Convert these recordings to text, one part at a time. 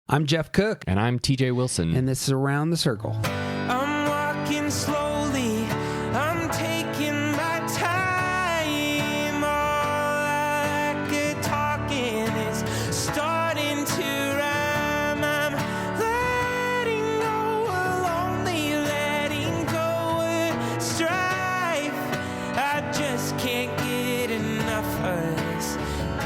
I'm Jeff Cook. And I'm TJ Wilson. And this is Around the Circle. I'm walking slowly. I'm taking my time. All I could talking is starting to rhyme. I'm letting go of lonely, letting go of strife. I just can't get enough of this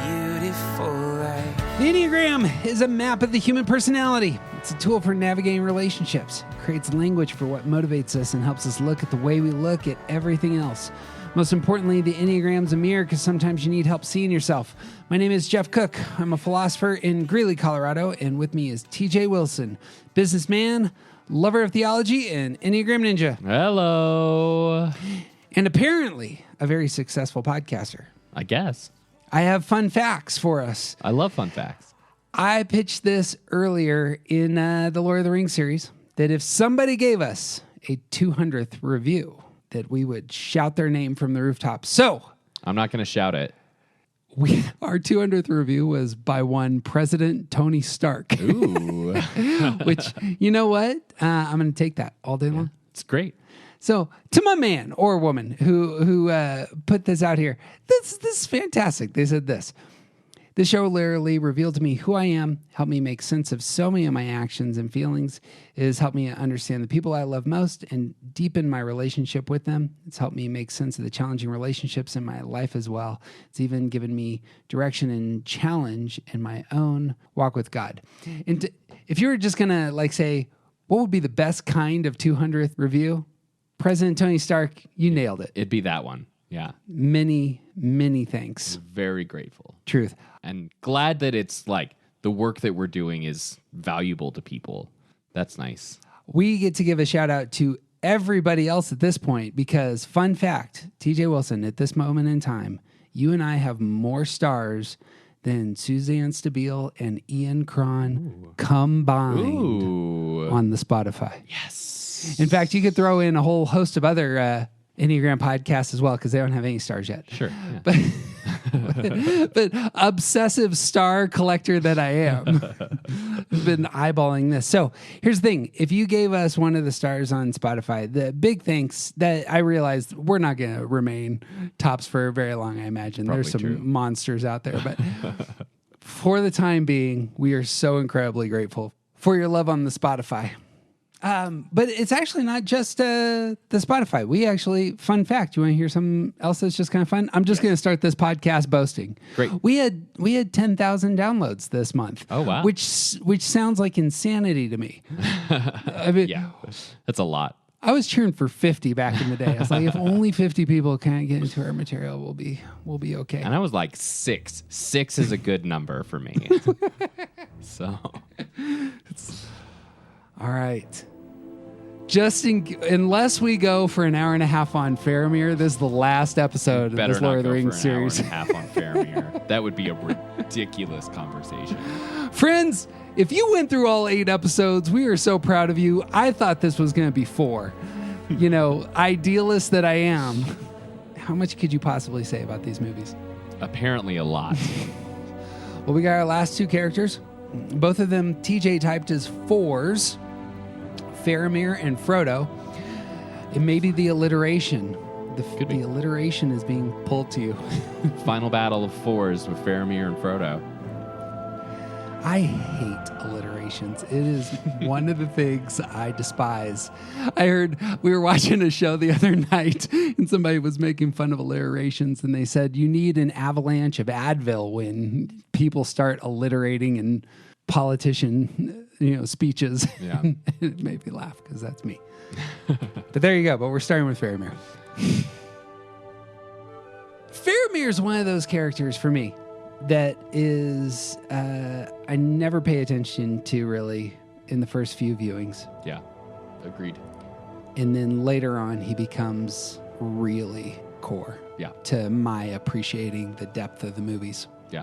beautiful life. The Enneagram is a map of the human personality. It's a tool for navigating relationships. It creates language for what motivates us and helps us look at the way we look at everything else. Most importantly, the Enneagram's a mirror because sometimes you need help seeing yourself. My name is Jeff Cook. I'm a philosopher in Greeley, Colorado, and with me is TJ Wilson, businessman, lover of theology, and Enneagram ninja. Hello. And apparently a very successful podcaster. I guess. I have fun facts for us. I love fun facts. I pitched this earlier in the Lord of the Rings series, that if somebody gave us a 200th review, that we would shout their name from the rooftop. So I'm not going to shout it. Our 200th review was by one President Tony Stark. Ooh. Which, you know what? I'm going to take that all day long. It's great. So, to my man or woman who put this out here, this is fantastic. They said this. This show literally revealed to me who I am, helped me make sense of so many of my actions and feelings. It has helped me understand the people I love most and deepen my relationship with them. It's helped me make sense of the challenging relationships in my life as well. It's even given me direction and challenge in my own walk with God. And if you were just going to say, what would be the best kind of 200th review? President Tony Stark, you nailed it. It'd be that one. Yeah. Many, many thanks. Very grateful. Truth. And glad that it's like the work that we're doing is valuable to people. That's nice. We get to give a shout out to everybody else at this point because, fun fact, TJ Wilson, at this moment in time, you and I have more stars than Suzanne Stabile and Ian Cron combined on the Spotify. Yes. In fact, you could throw in a whole host of other Enneagram podcasts as well because they don't have any stars yet. Sure. Yeah. But obsessive star collector that I am, I've been eyeballing this. So here's the thing. If you gave us one of the stars on Spotify, the big thanks that I realized we're not going to remain tops for very long, I imagine. Probably There's some true. monsters out there. But for the time being, we are so incredibly grateful for your love on the Spotify. But it's actually not just the Spotify. We actually, fun fact, you want to hear something else that's just kind of fun? I'm just going to start this podcast boasting. Great. We had 10,000 downloads this month. Oh, wow. Which sounds like insanity to me. I mean, Yeah. That's a lot. I was cheering for 50 back in the day. I was like, if only 50 people kind of get into our material, we'll be okay. And I was like 6. 6 is a good number for me. So... All right. Unless we go for an hour and a half on Faramir, this is the last episode of this Lord of the Rings series. Better not go for an hour and a half on Faramir. That would be a ridiculous conversation. Friends, if you went through all 8 episodes, we are so proud of you. I thought this was going to be 4. Idealist that I am. How much could you possibly say about these movies? Apparently a lot. Well, we got our last 2 characters. Both of them TJ typed as 4s. Faramir and Frodo. It may be the alliteration. The alliteration is being pulled to you. Final battle of 4s with Faramir and Frodo. I hate alliterations. It is one of the things I despise. I heard we were watching a show the other night and somebody was making fun of alliterations and they said you need an avalanche of Advil when people start alliterating in politician speeches. Yeah. It made me laugh because that's me. But there you go. But we're starting with Faramir. Faramir is one of those characters for me that is I never pay attention to really in the first few viewings. Yeah, agreed. And then later on, he becomes really core to my appreciating the depth of the movies. Yeah.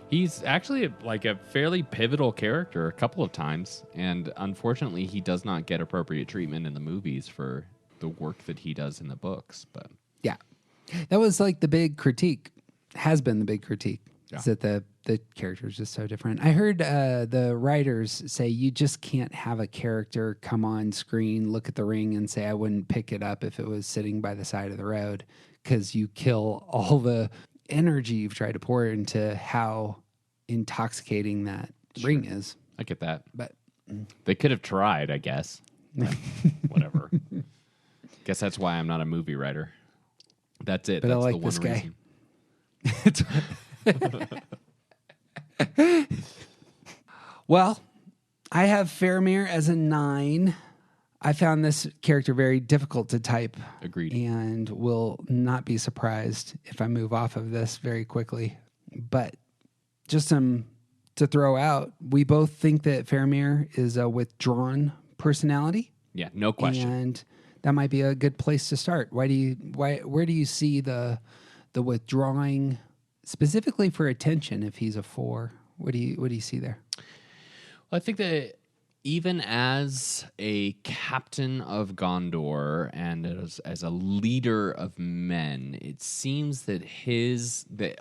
He's actually a fairly pivotal character a couple of times, and unfortunately, he does not get appropriate treatment in the movies for the work that he does in the books. But yeah, that was the big critique, has been the big critique, is that the the character is just so different. I heard the writers say you just can't have a character come on screen, look at the ring, and say, I wouldn't pick it up if it was sitting by the side of the road, because you kill all the energy you've tried to pour into how intoxicating that ring is. I get that. But they could have tried, I guess. But whatever. Guess that's why I'm not a movie writer. That's it. But that's I like the one this guy. reason. Well, I have Faramir as a 9. I found this character very difficult to type. Agreed. And will not be surprised if I move off of this very quickly. But just some to throw out, we both think that Faramir is a withdrawn personality. Yeah, no question. And that might be a good place to start. Where do you see the withdrawing specifically for attention if he's a 4? What do you see there? Well, I think that even as a captain of Gondor and as a leader of men, it seems that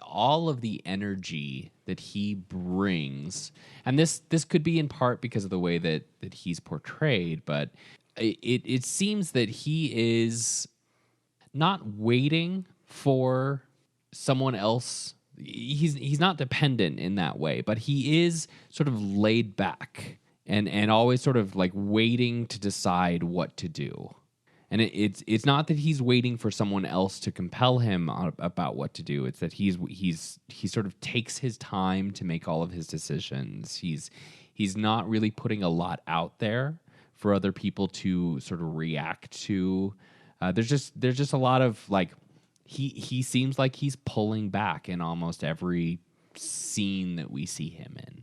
all of the energy that he brings, and this could be in part because of the way that he's portrayed, but it seems that he is not waiting for someone else. He's not dependent in that way, but he is sort of laid back and always sort of like waiting to decide what to do. And it's not that he's waiting for someone else to compel him about what to do. It's that he sort of takes his time to make all of his decisions. He's not really putting a lot out there for other people to sort of react to. There's just a lot of like he seems like he's pulling back in almost every scene that we see him in.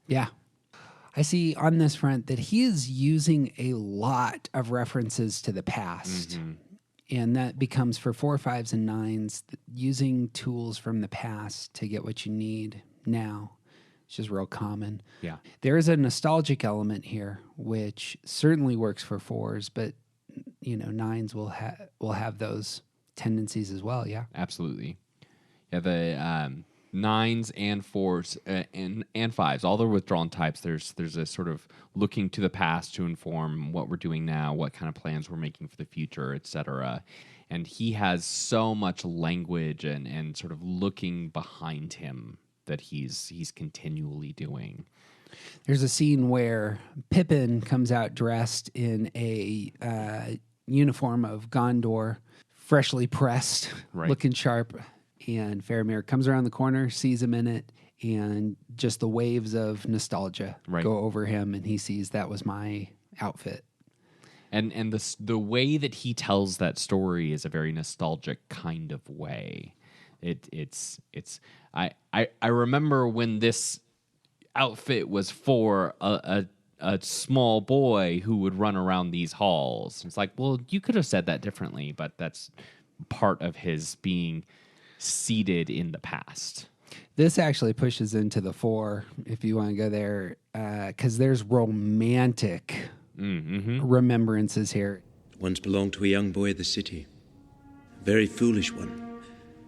Yeah. I see on this front that he is using a lot of references to the past. Mm-hmm. And that becomes for 4, 5s, and 9s, using tools from the past to get what you need now. It's just real common. Yeah. There is a nostalgic element here, which certainly works for 4s, but 9s will have those tendencies as well. Yeah, absolutely. Yeah, the 9s and 4s and 5s, all the withdrawn types, there's a sort of looking to the past to inform what we're doing now, what kind of plans we're making for the future, etc. And he has so much language and sort of looking behind him that he's continually doing. There's a scene where Pippin comes out dressed in a uniform of Gondor, freshly pressed, right, looking sharp. And Faramir comes around the corner, sees him in it, and just the waves of nostalgia go over him, and he sees that was my outfit. And the way that he tells that story is a very nostalgic kind of way. I remember when this outfit was for a small boy who would run around these halls. It's like, well, you could have said that differently, but that's part of his being seated in the past. This actually pushes into the 4, if you want to go there, because there's romantic remembrances here. Once belonged to a young boy of the city, a very foolish one,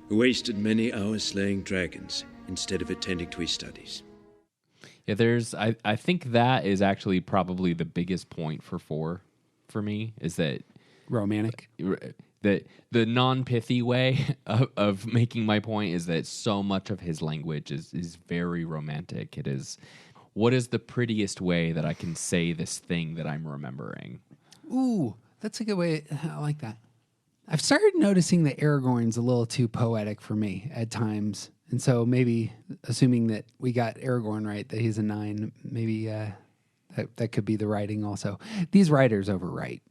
who wasted many hours slaying dragons instead of attending to his studies. Yeah, I think that is actually probably the biggest point for 4 for me, is that romantic. The non-pithy way of making my point is that so much of his language is very romantic. It is, what is the prettiest way that I can say this thing that I'm remembering? Ooh, that's a good way. I like that. I've started noticing that Aragorn's a little too poetic for me at times. And so maybe, assuming that we got Aragorn right, that he's a 9, maybe that could be the writing also. These writers overwrite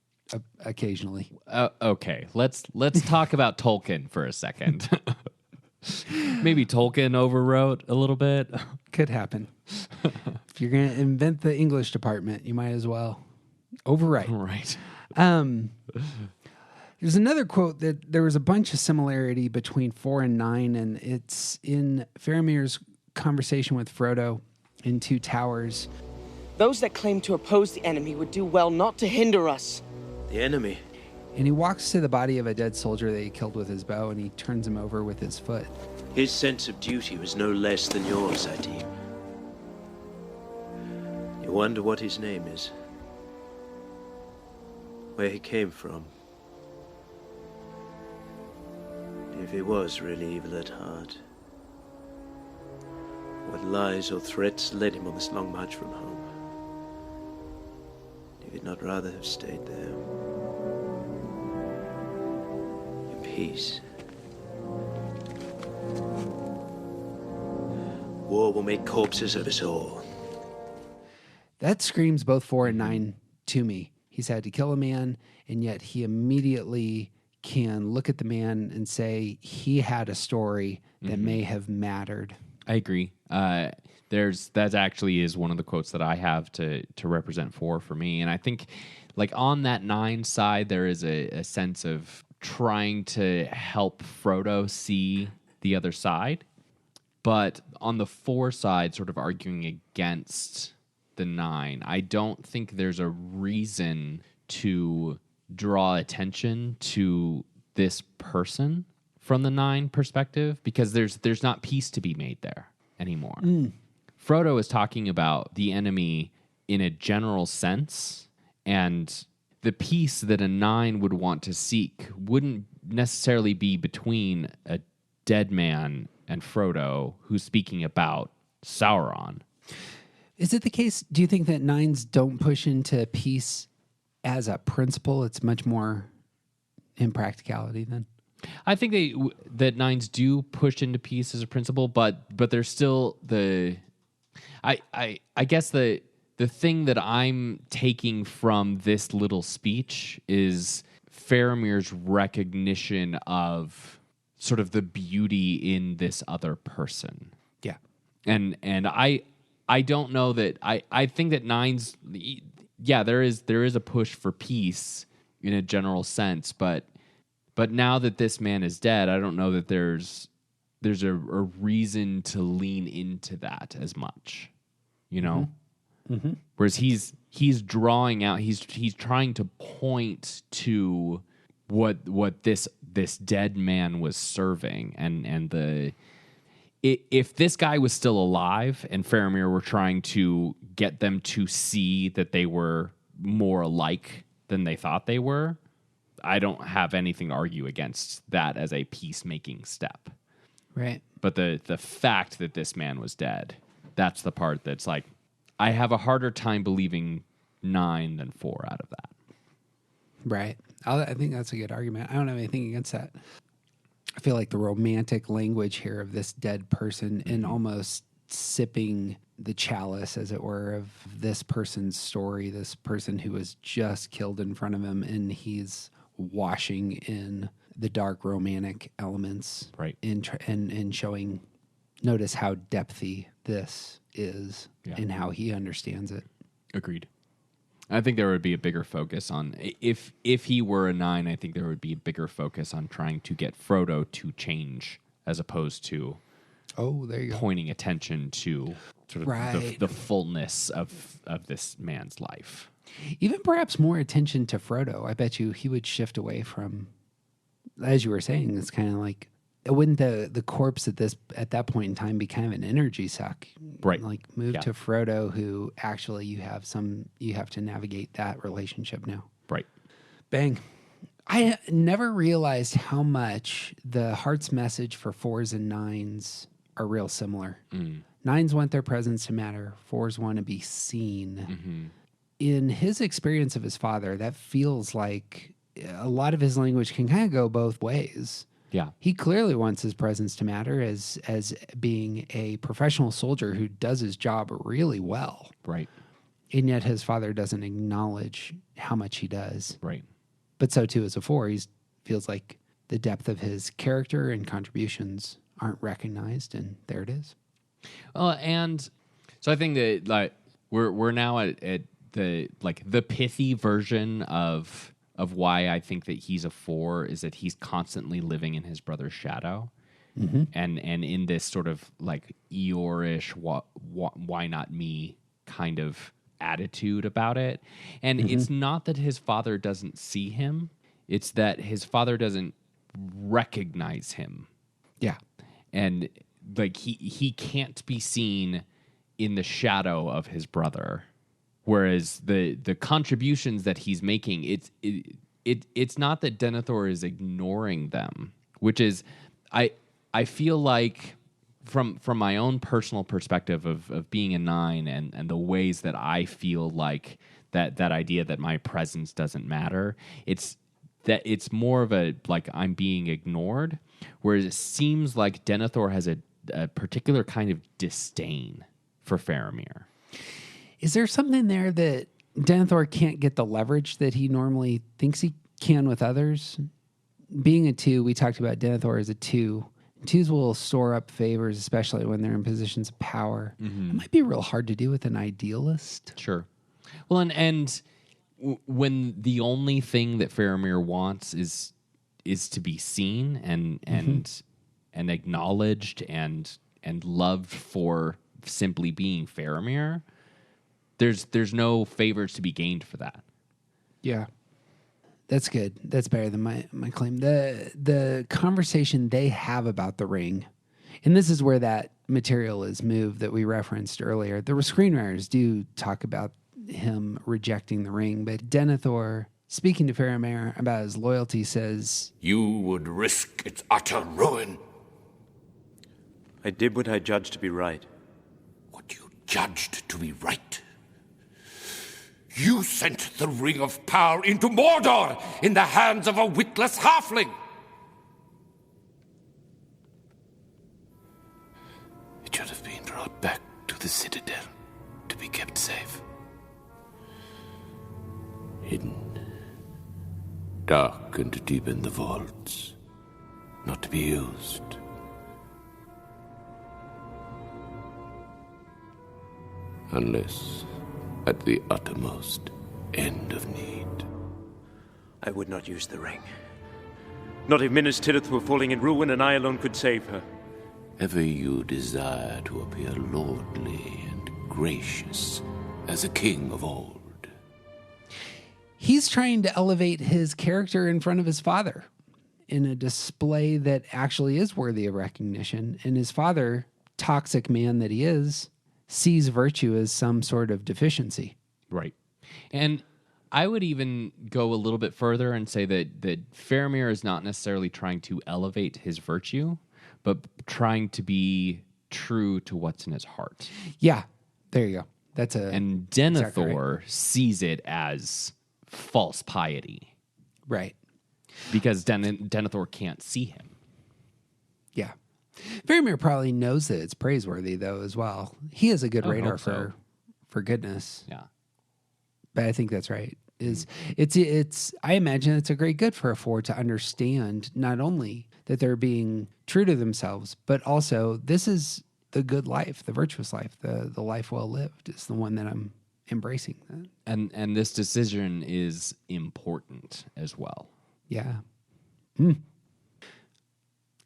occasionally. Okay, let's talk about Tolkien for a second. Maybe Tolkien overwrote a little bit. Could happen. If you're going to invent the English department, you might as well overwrite. Right. There's another quote that there was a bunch of similarity between 4 and 9, and it's in Faramir's conversation with Frodo in Two Towers. Those that claim to oppose the enemy would do well not to hinder us. The enemy? And he walks to the body of a dead soldier that he killed with his bow, and he turns him over with his foot. His sense of duty was no less than yours, I deem. You wonder what his name is, where he came from, if he was really evil at heart. What lies or threats led him on this long march from home? If he'd not rather have stayed there, in peace. War will make corpses of us all. That screams both 4 and 9 to me. He's had to kill a man, and yet he immediately can look at the man and say he had a story that may have mattered. I agree. That actually is one of the quotes that I have to represent 4 for me. And I think like on that 9 side, there is a sense of trying to help Frodo see the other side. But on the 4 side, sort of arguing against the 9, I don't think there's a reason to draw attention to this person from the 9 perspective, because there's not peace to be made there anymore. Frodo is talking about the enemy in a general sense, and the peace that a 9 would want to seek wouldn't necessarily be between a dead man and Frodo who's speaking about Sauron. Is it the case, do you think that 9s don't push into peace as a principle? It's much more in practicality then? I think that 9s do push into peace as a principle, but there's still I guess the thing that I'm taking from this little speech is Faramir's recognition of sort of the beauty in this other person. Yeah. And I don't know that I think that 9s, yeah, there is a push for peace in a general sense, but now that this man is dead, I don't know that there's a reason to lean into that as much, you know. Mm-hmm. Whereas he's drawing out, he's trying to point to what this dead man was serving, and if this guy was still alive and Faramir were trying to get them to see that they were more alike than they thought they were, I don't have anything to argue against that as a peacemaking step. Right. But the fact that this man was dead, that's the part that's like, I have a harder time believing 9 than 4 out of that. Right. I think that's a good argument. I don't have anything against that. I feel like the romantic language here of this dead person and almost sipping the chalice, as it were, of this person's story, this person who was just killed in front of him, and he's washing in the dark romantic elements, right? And showing, notice how depthy this is, yeah, and how he understands it. Agreed. I think there would be a bigger focus on, if he were a 9, I think there would be a bigger focus on trying to get Frodo to change, as opposed to there you go, pointing attention to sort of right, the fullness of this man's life. Even perhaps more attention to Frodo. I bet you he would shift away from, as you were saying, it's kind of like, wouldn't the corpse at that point in time be kind of an energy suck? Right. Like move to Frodo, who actually you have to navigate that relationship now. Right. Bang. I never realized how much the heart's message for 4s and 9s are real similar. 9s want their presence to matter. 4s want to be seen. Mm-hmm. In his experience of his father, that feels like a lot of his language can kind of go both ways. Yeah. He clearly wants his presence to matter as being a professional soldier who does his job really well. Right. And yet his father doesn't acknowledge how much he does. Right. But so too as a 4, he feels like the depth of his character and contributions aren't recognized, and there it is. And so I think that like we're now at the pithy version of why I think that he's a 4 is that he's constantly living in his brother's shadow. Mm-hmm. And in this sort of like Eeyore-ish, why not me kind of attitude about it. And it's not that his father doesn't see him. It's that his father doesn't recognize him. Yeah. And like he can't be seen in the shadow of his brother. Whereas the contributions that he's making, it's not that Denethor is ignoring them, which is I feel like from my own personal perspective of being a 9 and the ways that I feel like that idea that my presence doesn't matter, it's more of a like I'm being ignored, whereas it seems like Denethor has a particular kind of disdain for Faramir. Is there something there that Denethor can't get the leverage that he normally thinks he can with others? Being a 2, we talked about Denethor as a 2. 2s will store up favors, especially when they're in positions of power. It might be real hard to do with an idealist. Sure. Well, and when the only thing that Faramir wants is to be seen and acknowledged and loved for simply being Faramir, there's no favors to be gained for that. Yeah. That's good. That's better than my claim. The conversation they have about the ring, and this is where that material is moved that we referenced earlier. The screenwriters do talk about him rejecting the ring, but Denethor, speaking to Faramir about his loyalty, says, "You would risk its utter ruin." I did what I judged to be right. What you judged to be right. You sent the Ring of Power into Mordor in the hands of a witless halfling. It should have been brought back to the Citadel to be kept safe. Hidden. Dark and deep in the vaults. Not to be used. Unless at the uttermost end of need. I would not use the ring. Not if Minas Tirith were falling in ruin and I alone could save her. Ever you desire to appear lordly and gracious as a king of old. he's trying to elevate his character in front of his father in a display that actually is worthy of recognition. And his father, toxic man that he is, sees virtue as some sort of deficiency. Right. And I would even go a little bit further and say that Faramir is not necessarily trying to elevate his virtue, but trying to be true to what's in his heart. Yeah, there you go. That's a And Denethor exactly right. sees it as false piety Right. because Denethor can't see him. Yeah. Faramir probably knows that it's praiseworthy though as well. He has a good I would radar hope so. for goodness. Yeah. But I think that's right. It's I imagine it's a great good for a four to understand not only that they're being true to themselves, but also this is the good life, the virtuous life, the life well lived is the one that I'm embracing. And this decision is important as well. Yeah.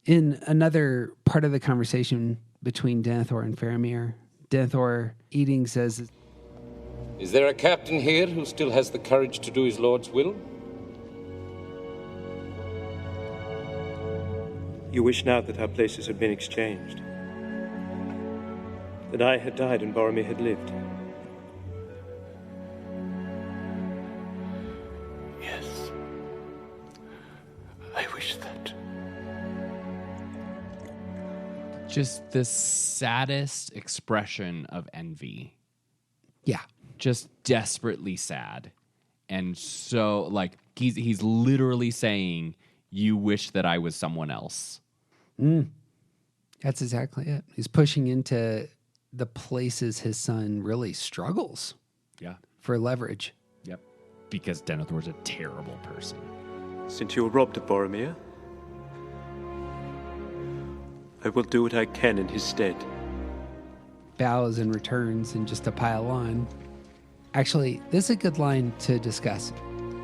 In another part of the conversation between Denethor and Faramir, Denethor eating says, Is there a captain here who still has the courage to do his lord's will? You wish now that our places had been exchanged. That I had died and Boromir had lived. Yes. I wish that. Just the saddest expression of envy. yeah, Just desperately sad. And so like he's literally saying, you wish that I was someone else. that's exactly it. He's pushing into the places his son really struggles Yeah. for leverage. Yep. Because Denethor's a terrible person. Since you were robbed of Boromir, I will do what I can in his stead. Bows and returns and just to pile on. Actually, this is a good line to discuss.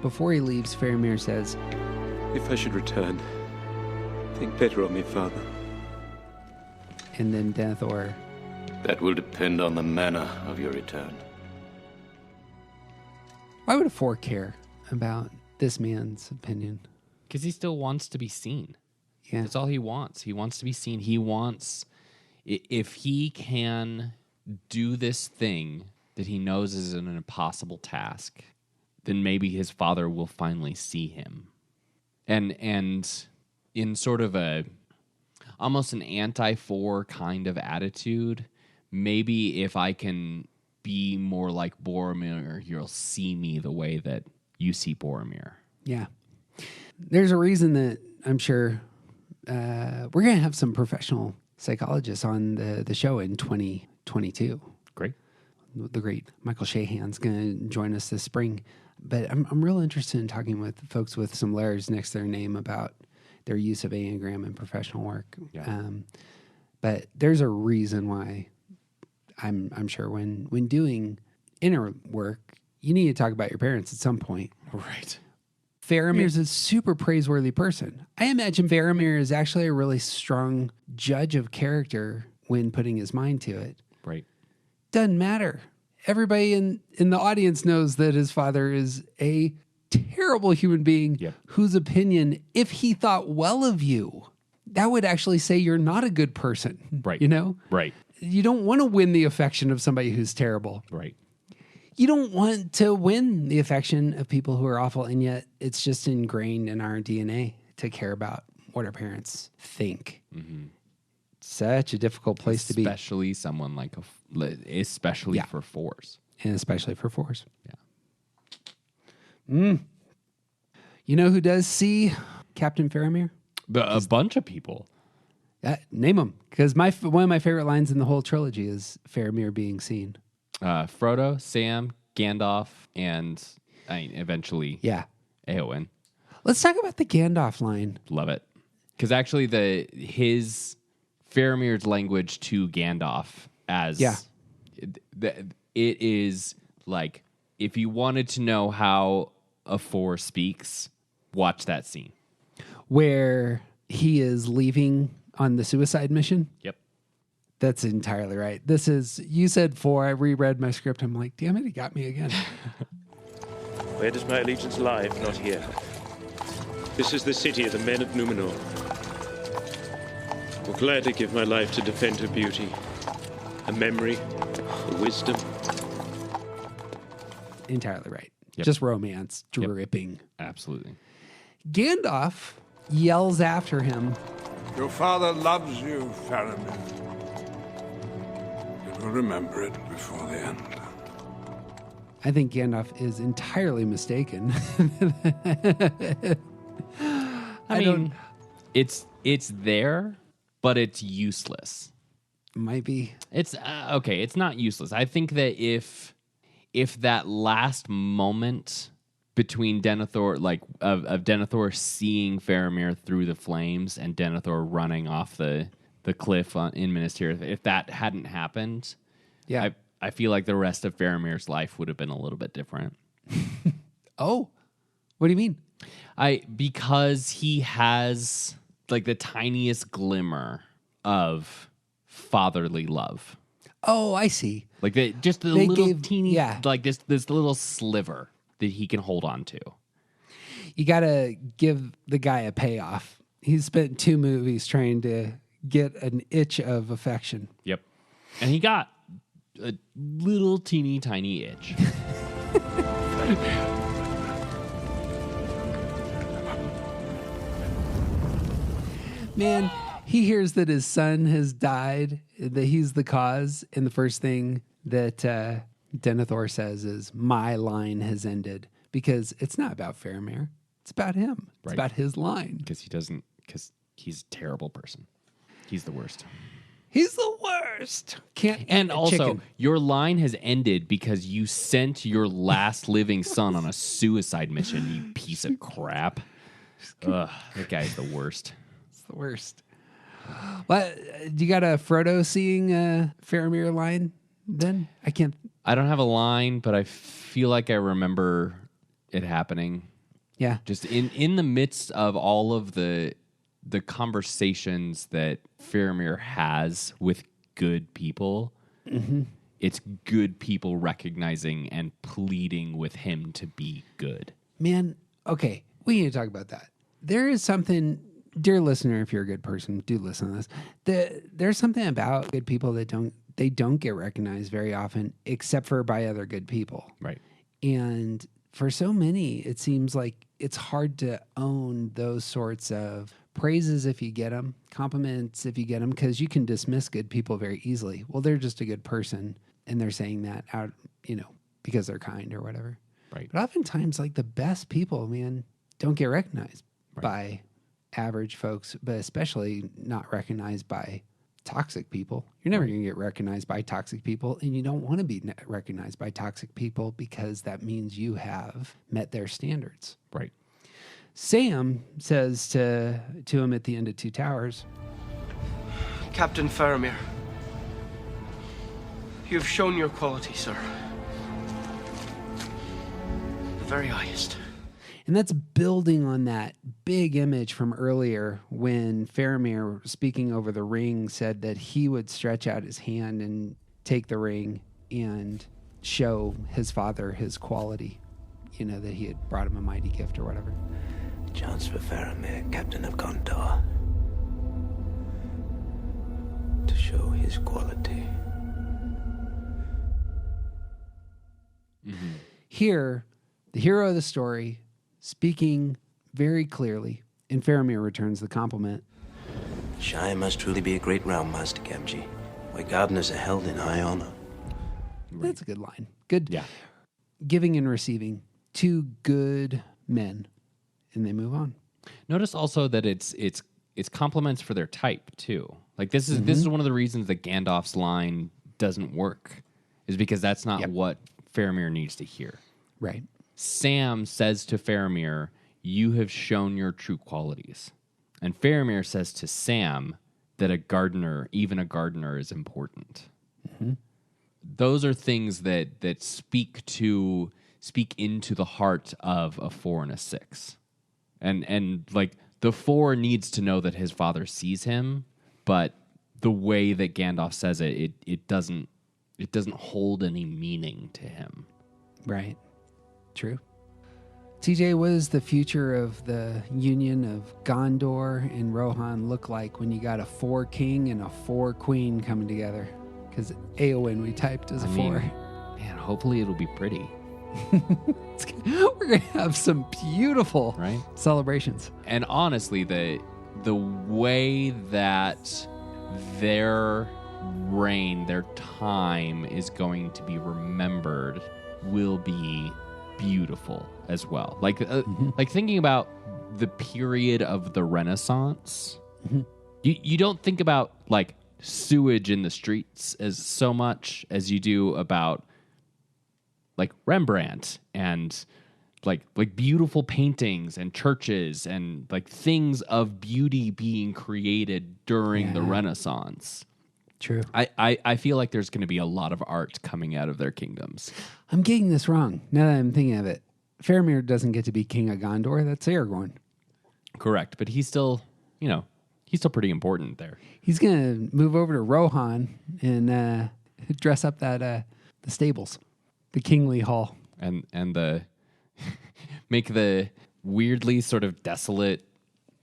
Before he leaves, Faramir says, If I should return, think better of me, father. and then Denethor, That will depend on the manner of your return. why would a four care about this man's opinion. Because he still wants to be seen. Yeah. That's all he wants. He wants to be seen. He wants, if he can do this thing that he knows is an impossible task, then maybe his father will finally see him. And in sort of almost an anti-4 kind of attitude, maybe if I can be more like Boromir, you'll see me the way that you see Boromir. Yeah. There's a reason that I'm sure we're going to have some professional psychologists on the show in 2022. Great. The great Michael Shahan's going to join us this spring. But I'm real interested in talking with folks with some letters next to their name about their use of Enneagram in professional work. Yeah. But there's a reason why I'm sure when doing inner work, you need to talk about your parents at some point. Right. Faramir is a super praiseworthy person. I imagine Faramir is actually a really strong judge of character when putting his mind to it. Right. Doesn't matter. Everybody in the audience knows that his father is a terrible human being whose opinion, if he thought well of you, that would actually say you're not a good person. Right. You know? Right. You don't want to win the affection of somebody who's terrible. Right. You don't want to win the affection of people who are awful, and yet it's just ingrained in our DNA to care about what our parents think. Mm-hmm. Such a difficult place to be. Especially someone like especially for 4s. And especially for 4s. Yeah. You know who does see Captain Faramir? A bunch of people. Name them, because one of my favorite lines in the whole trilogy is Faramir being seen. Frodo, Sam, Gandalf, and eventually Eowyn. Let's talk about the Gandalf line. Love it. Because actually his Faramir's language to Gandalf as it is like, if you wanted to know how a 4 speaks, watch that scene. Where he is leaving on the suicide mission? Yep. That's entirely right. You said 4, I reread my script, I'm like, damn it, he got me again. Where does my allegiance lie if not here? This is the city of the men of Numenor. I will gladly give my life to defend her beauty, her memory, her wisdom. Entirely right. Yep. Just romance, dripping. Yep. Absolutely. Gandalf yells after him. Your father loves you, Faramir. You will remember it before the end. I think Gandalf is entirely mistaken. I mean, it's there, but it's useless. Might be. It's okay. It's not useless. I think that if that last moment between Denethor, of Denethor seeing Faramir through the flames and Denethor running off the cliff in Minas Tirith, if that hadn't happened, I feel like the rest of Faramir's life would have been a little bit different. Oh, what do you mean? Because he has like the tiniest glimmer of fatherly love. Oh, I see. Like the little teeny, like this little sliver that he can hold on to. You got to give the guy a payoff. He's spent 2 movies trying to get an itch of affection. Yep. And he got a little teeny tiny itch. Man, he hears that his son has died, that he's the cause, and the first thing that Denethor says is, my line has ended. Because it's not about Faramir. It's about him. It's about his line. Because he's a terrible person. He's the worst. He's the worst. And also, chicken. your line has ended because you sent your last living son on a suicide mission, you piece of crap. Ugh, that guy's the worst. It's the worst. What? You got a Frodo seeing Faramir line then? I don't have a line, but I feel like I remember it happening. Yeah. Just in the midst of all of the conversations that Faramir has with good people, it's good people recognizing and pleading with him to be good. Man, okay, we need to talk about that. There is something, dear listener, if you're a good person, do listen to this. There's something about good people that don't get recognized very often, except for by other good people. Right. And for so many, it seems like it's hard to own those sorts of praises if you get them, compliments if you get them, because you can dismiss good people very easily. Well, they're just a good person, and they're saying that out, because they're kind or whatever. Right. But oftentimes, like the best people, man, don't get recognized by average folks, but especially not recognized by toxic people. You're never going to get recognized by toxic people, and you don't want to be recognized by toxic people because that means you have met their standards. Right. Sam says to him at the end of Two Towers, Captain Faramir, you have shown your quality, sir. The very highest. and that's building on that big image from earlier when Faramir, speaking over the ring, said that he would stretch out his hand and take the ring and show his father his quality, that he had brought him a mighty gift or whatever. Chance for Faramir, Captain of Gondor, to show his quality. Mm-hmm. Here, the hero of the story, speaking very clearly, and Faramir returns the compliment. Shire must truly be a great realm, Master Gamgee, where gardeners are held in high honor. That's a good line. Good. Yeah. Giving and receiving. Two good men. And they move on. Notice also that it's compliments for their type too. Like this is one of the reasons that Gandalf's line doesn't work, is because that's not what Faramir needs to hear. Right. Sam says to Faramir, "You have shown your true qualities," and Faramir says to Sam that a gardener, even a gardener, is important. Mm-hmm. Those are things that speak into the heart of a 4 and a 6. And like the 4 needs to know that his father sees him, but the way that Gandalf says it doesn't hold any meaning to him. Right. True. TJ, what does the future of the union of Gondor and Rohan look like when you got a 4 king and a 4 queen coming together? Because Eowyn we typed as a 4. Man, hopefully it'll be pretty. We're gonna have some beautiful celebrations. And honestly, the way that their reign, their time is going to be remembered will be beautiful as well. Like like thinking about the period of the Renaissance, you don't think about like sewage in the streets as so much as you do about like Rembrandt and like beautiful paintings and churches and like things of beauty being created during the Renaissance. True. I feel like there's going to be a lot of art coming out of their kingdoms. I'm getting this wrong now that I'm thinking of it. Faramir doesn't get to be king of Gondor. That's Aragorn. Correct, but he's still, he's still pretty important there. He's gonna move over to Rohan and dress up that the stables, the kingly hall, and the make the weirdly sort of desolate.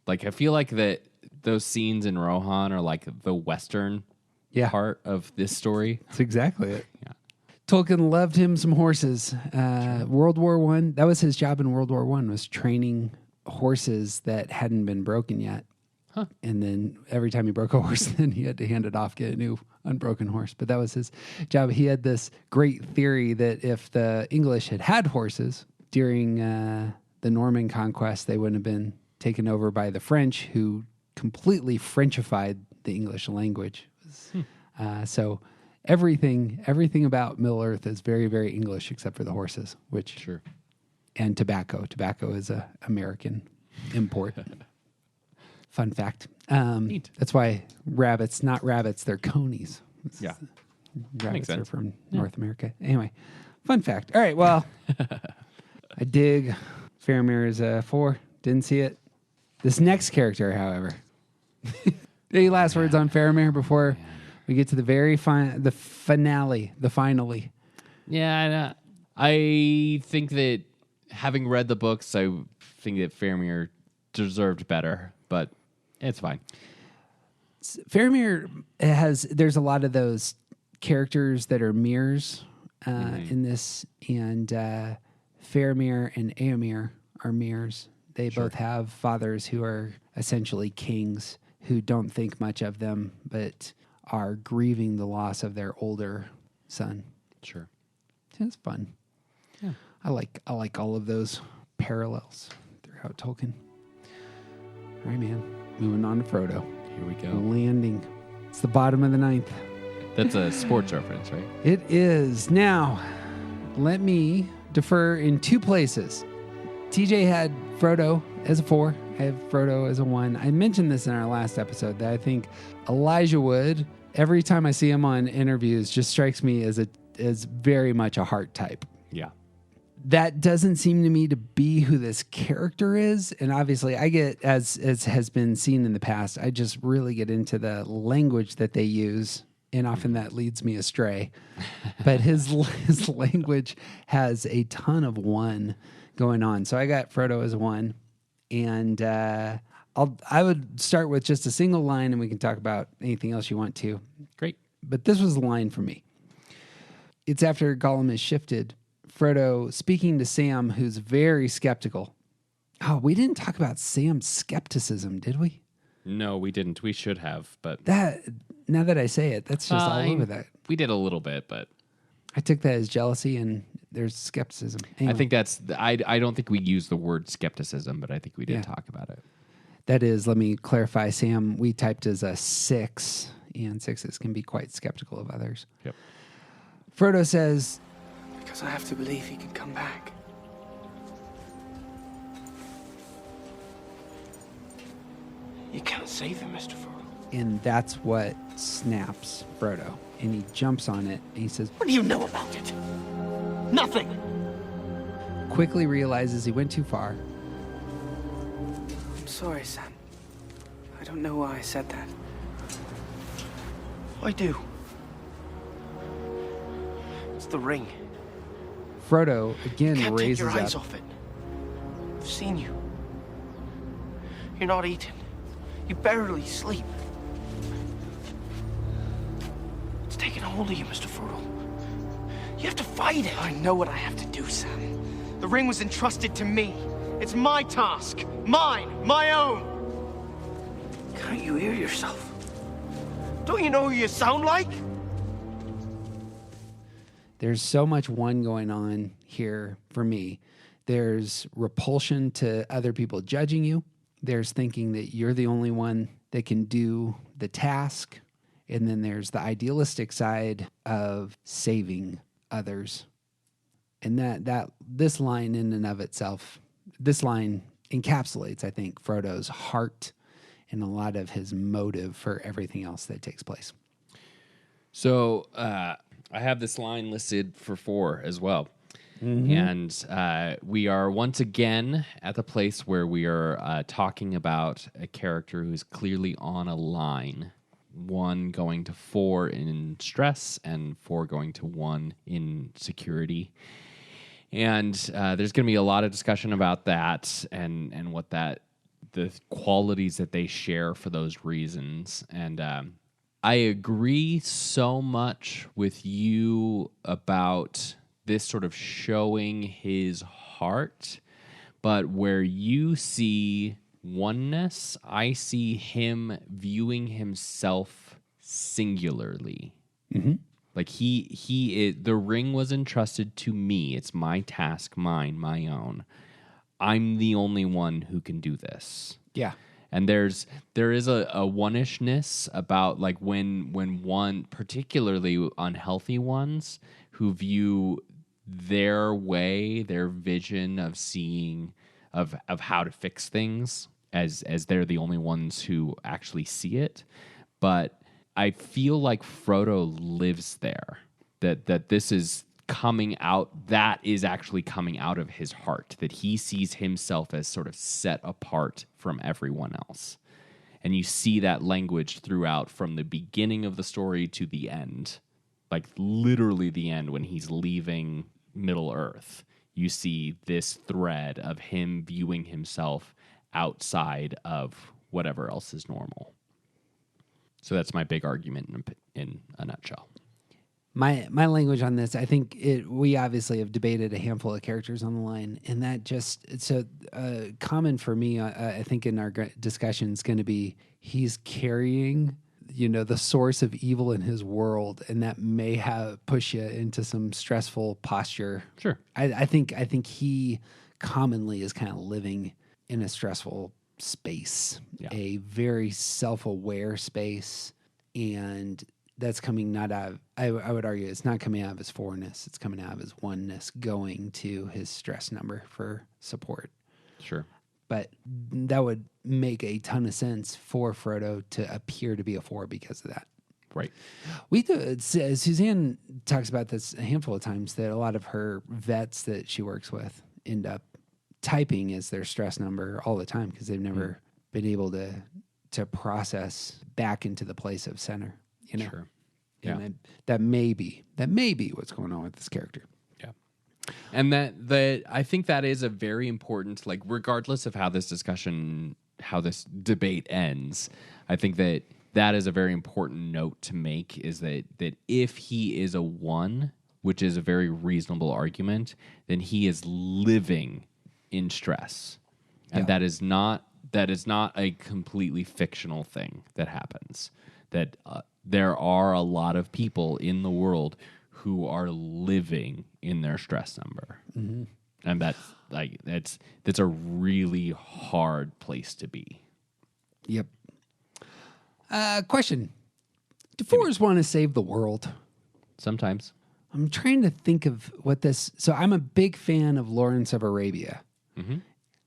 Like I feel like that those scenes in Rohan are like the western part of this story. That's exactly it. Yeah. Tolkien loved him some horses. World War I, that was his job in World War I, was training horses that hadn't been broken yet. Huh. And then every time he broke a horse, then he had to hand it off, get a new unbroken horse. But that was his job. He had this great theory that if the English had had horses during the Norman conquest, they wouldn't have been taken over by the French, who completely Frenchified the English language. So everything about Middle Earth is very, very English except for the horses, and tobacco. Tobacco is a American import. Fun fact. Neat. That's why rabbits, not rabbits, they're conies. Rabbits are from North America. Anyway, fun fact. All right, well, I dig Faramir is a 4. Didn't see it. This next character, however. Any last words on Faramir before we get to the the finale, the finally? Yeah, I think that having read the books, I think that Faramir deserved better, but it's fine. Faramir there's a lot of those characters that are mirrors in this, and Faramir and Éomer are mirrors. They both have fathers who are essentially kings who don't think much of them, but are grieving the loss of their older son. Sure. It's fun. Yeah. I like all of those parallels throughout Tolkien. All right, man. Moving on to Frodo. Here we go. Landing. It's the bottom of the ninth. That's a sports reference, right? It is. Now, let me defer in two places. TJ had Frodo as a 4. I have Frodo as a 1. I mentioned this in our last episode that I think Elijah Wood, every time I see him on interviews, just strikes me as very much a heart type. Yeah. That doesn't seem to me to be who this character is. And obviously I get, as has been seen in the past, I just really get into the language that they use. And often that leads me astray. But his language has a ton of 1 going on. So I got Frodo as 1. And I would start with just a single line, and we can talk about anything else you want to. Great. But this was the line for me. It's after Gollum is shifted. Frodo speaking to Sam, who's very skeptical. Oh, we didn't talk about Sam's skepticism, did we? No, we didn't. We should have, but now that I say it, that's just all over that. We did a little bit, but I took that as jealousy, and there's skepticism. Anyway. I think I don't think we used the word skepticism, but I think we did talk about it. That is, let me clarify, Sam, we typed as a 6, and 6s can be quite skeptical of others. Yep. Frodo says, Because I have to believe he can come back. You can't save him, Mr. Frodo. and that's what snaps Frodo. And he jumps on it, and he says, What do you know about it? Nothing! Quickly realizes he went too far. I'm sorry, Sam. I don't know why I said that. I do. It's the ring. Frodo again Can't raises take your eyes up. off it. I've seen you. You're not eating. You barely sleep. It's taking hold of you, Mr. Frodo. You have to fight it. I know what I have to do, Sam. The ring was entrusted to me. It's my task. Mine. My own. Can't you hear yourself? Don't you know who you sound like? There's so much one going on here for me. There's repulsion to other people judging you. There's thinking that you're the only one that can do the task. And then there's the idealistic side of saving others. And that this line in and of itself, this line encapsulates, I think, Frodo's heart and a lot of his motive for everything else that takes place. So I have this line listed for 4 as well. Mm-hmm. And we are once again at the place where we are talking about a character who's clearly on a line. 1 going to 4 in stress and 4 going to 1 in security. And there's going to be a lot of discussion about that and what the qualities that they share for those reasons. And I agree so much with you about this sort of showing his heart, but where you see oneness, I see him viewing himself singularly. Mm-hmm. Like he the ring was entrusted to me. It's my task, mine, my own. I'm the only one who can do this. Yeah. And there is a one-ishness about like when one, particularly unhealthy ones, who view their way, their vision of seeing of how to fix things as they're the only ones who actually see it. But I feel like Frodo lives there. That this is coming out, that is actually coming out of his heart, that he sees himself as sort of set apart from everyone else. And you see that language throughout from the beginning of the story to the end, like literally the end when he's leaving Middle Earth. you see this thread of him viewing himself outside of whatever else is normal. So that's my big argument in a nutshell. My language on this, I think we obviously have debated a handful of characters on the line, and that just so common for me. I think in our discussion is going to be he's carrying, the source of evil in his world, and that may have push you into some stressful posture. Sure, I think he commonly is kind of living in a stressful space, a very self-aware space, and that's coming not out of, I would argue it's not coming out of his fourness. It's coming out of his oneness going to his stress number for support. Sure. But that would make a ton of sense for Frodo to appear to be a 4 because of that. Right. We do. Suzanne talks about this a handful of times, that a lot of her vets that she works with end up typing as their stress number all the time because they've never been able to process back into the place of center. Sure. Yeah. And that may be what's going on with this character. Yeah. And that I think that is a very important, like, regardless of how this debate ends, I think that is a very important note to make, is that if he is a 1, which is a very reasonable argument, then he is living in stress. And that is not a completely fictional thing that happens. That there are a lot of people in the world who are living in their stress number. Mm-hmm. And that's a really hard place to be. Yep. Question. Do 4s want to save the world? Sometimes. I'm trying to think of what this... So I'm a big fan of Lawrence of Arabia,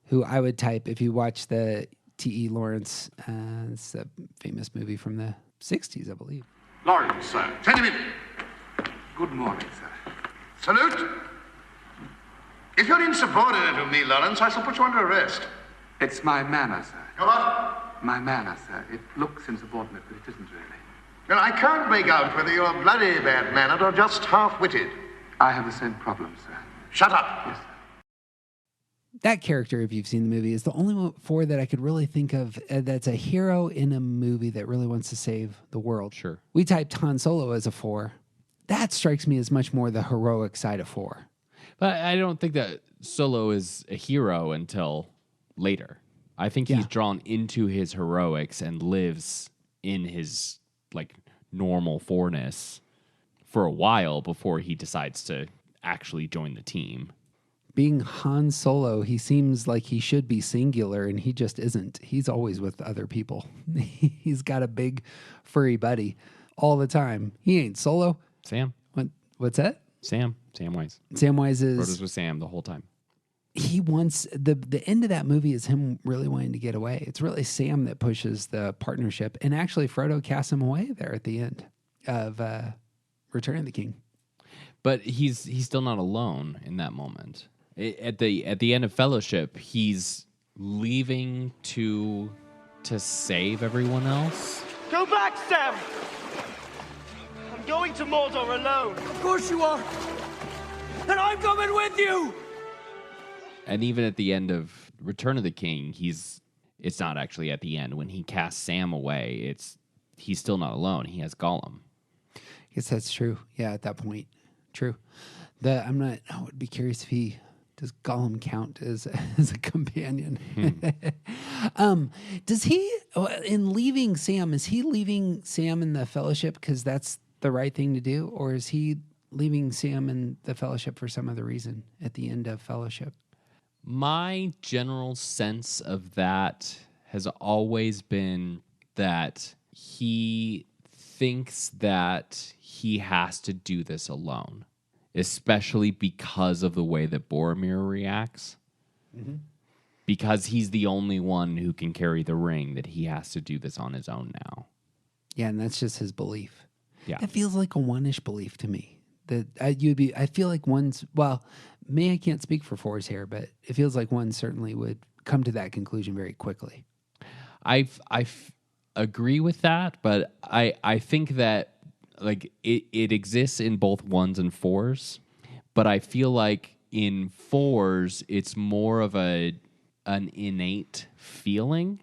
who I would type, if you watch the T.E. Lawrence, it's a famous movie from the 60s, I believe. Lawrence, sir. Send him in. Good morning, sir. Salute. If you're insubordinate to me, Lawrence, I shall put you under arrest. It's my manner, sir. Your what? My manner, sir. It looks insubordinate, but it isn't really. Well, I can't make out whether you're bloody bad-mannered or just half-witted. I have the same problem, sir. Shut up. Yes, sir. That character, if you've seen the movie, is the only 4 that I could really think of that's a hero in a movie that really wants to save the world. Sure. We typed Han Solo as a 4. That strikes me as much more the heroic side of 4. But I don't think that Solo is a hero until later. I think he's drawn into his heroics and lives in his normal 4ness for a while before he decides to actually join the team. Being Han Solo, he seems like he should be singular, and he just isn't. He's always with other people. He's got a big furry buddy all the time. He ain't Solo. Sam. What's that? Samwise. Samwise is... Frodo's with Sam the whole time. He wants... The end of that movie is him really wanting to get away. It's really Sam that pushes the partnership, and actually Frodo casts him away there at the end of Return of the King. But he's still not alone in that moment. At the end of Fellowship, he's leaving to save everyone else. Go back, Sam! I'm going to Mordor alone. Of course you are. And I'm coming with you. And even at the end of Return of the King, it's not actually at the end. When he casts Sam away, he's still not alone. He has Gollum. I guess that's true. Yeah, at that point. True. I would be curious if does Gollum count as a companion? Does he, in leaving Sam, is he leaving Sam in the Fellowship because that's the right thing to do? Or is he leaving Sam in the Fellowship for some other reason at the end of Fellowship? My general sense of that has always been that he thinks that he has to do this alone, especially because of the way that Boromir reacts. Mm-hmm. Because he's the only one who can carry the ring, that he has to do this on his own now. Yeah, and that's just his belief. Yeah. It feels like a one-ish belief to me. That I feel like I can't speak for 4s here, but it feels like one certainly would come to that conclusion very quickly. I agree with that, but I think that it exists in both 1s and 4s, but I feel like in fours, it's more of an innate feeling,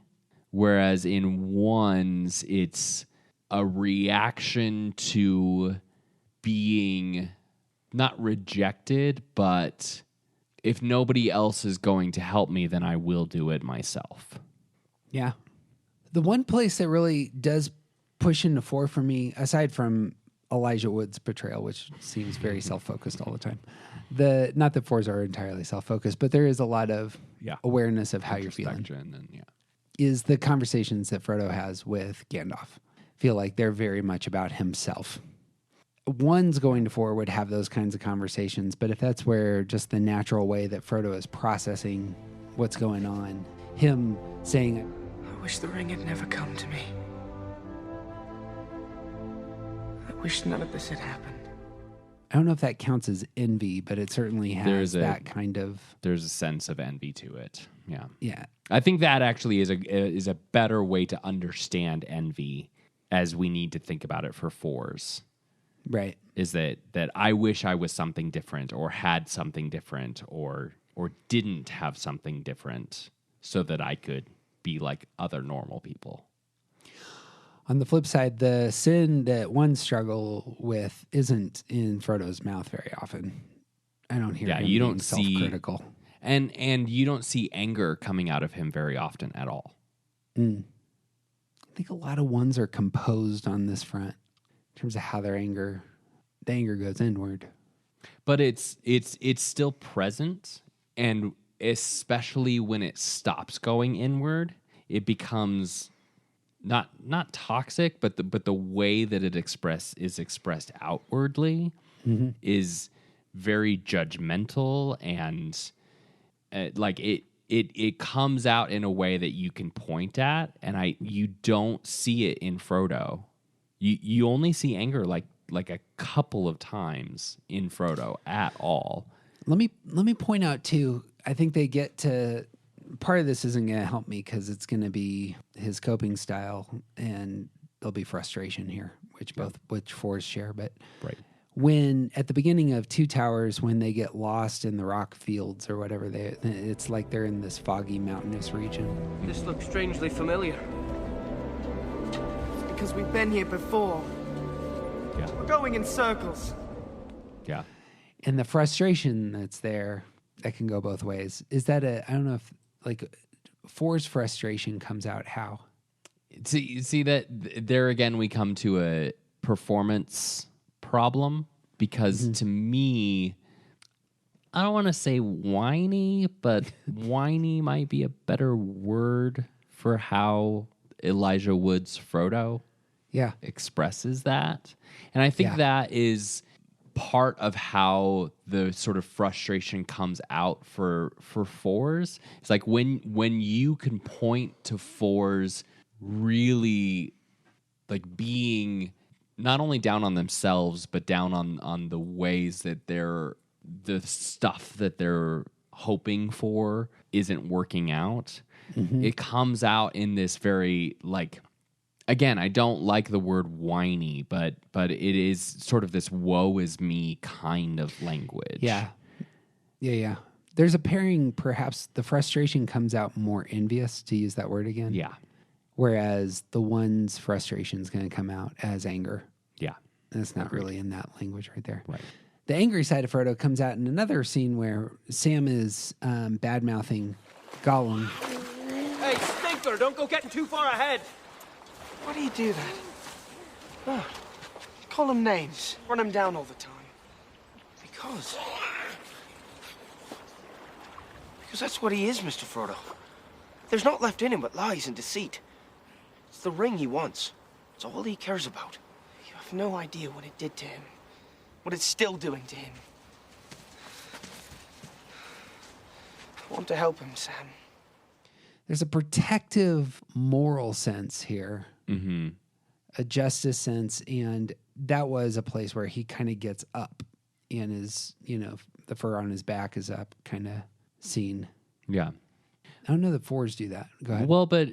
whereas in ones, it's a reaction to being not rejected, but if nobody else is going to help me, then I will do it myself. Yeah. The one place that really does push into 4 for me, aside from Elijah Wood's portrayal, which seems very self-focused all the time. Not that 4s are entirely self-focused, but there is a lot of awareness of how you're feeling. And, is the conversations that Frodo has with Gandalf. Feel like they're very much about himself. One's going to 4 would have those kinds of conversations, but if that's where just the natural way that Frodo is processing what's going on, him saying, I wish the ring had never come to me. I wish none of this had happened. I don't know if that counts as envy, but it certainly has that kind of... There's a sense of envy to it. Yeah. Yeah. I think that actually is a better way to understand envy as we need to think about it for 4s. Right. Is that I wish I was something different or had something different or didn't have something different so that I could be like other normal people. On the flip side, the sin that one struggle with isn't in Frodo's mouth very often. I don't hear him you being don't self-critical. And you don't see anger coming out of him very often at all. I think a lot of ones are composed on this front in terms of how the anger goes inward. But it's still present, and especially when it stops going inward, it becomes not toxic, but the way that it is expressed outwardly is very judgmental, and it comes out in a way that you can point at, and you don't see it in Frodo. You only see anger like a couple of times in Frodo at all. Let me point out too, I think they get to part of this isn't going to help me because it's going to be his coping style, and there'll be frustration here, which 4s share. But right. When at the beginning of Two Towers, when they get lost in the rock fields or whatever, it's like they're in this foggy mountainous region. This looks strangely familiar. It's because we've been here before. Yeah. We're going in circles. Yeah. And the frustration that's there, that can go both ways. Is that I don't know if, like, 4's frustration comes out how? See that there again we come to a performance problem, because to me, I don't want to say whiny, but whiny might be a better word for how Elijah Wood's Frodo expresses that. And I think that is part of how the sort of frustration comes out for 4s. It's like when you can point to 4s really like being not only down on themselves, but down on the ways that the stuff that they're hoping for isn't working out. It comes out in this very, like, again, I don't like the word whiny, but it is sort of this woe is me kind of language. Yeah. There's a pairing, perhaps the frustration comes out more envious, to use that word again. Yeah. Whereas the one's frustration is going to come out as anger. Yeah. And it's not really in that language right there. Right. The angry side of Frodo comes out in another scene where Sam is bad-mouthing Gollum. Hey, Stinker, don't go getting too far ahead. Why do you do that? Oh, call him names. Run him down all the time. Because that's what he is, Mr. Frodo. There's naught left in him but lies and deceit. It's the ring he wants. It's all he cares about. You have no idea what it did to him. What it's still doing to him. I want to help him, Sam. There's a protective moral sense here. Mm-hmm. A justice sense, and that was a place where he kind of gets up and is, the fur on his back is up kind of seen. Yeah. I don't know that 4s do that. Go ahead. Well, but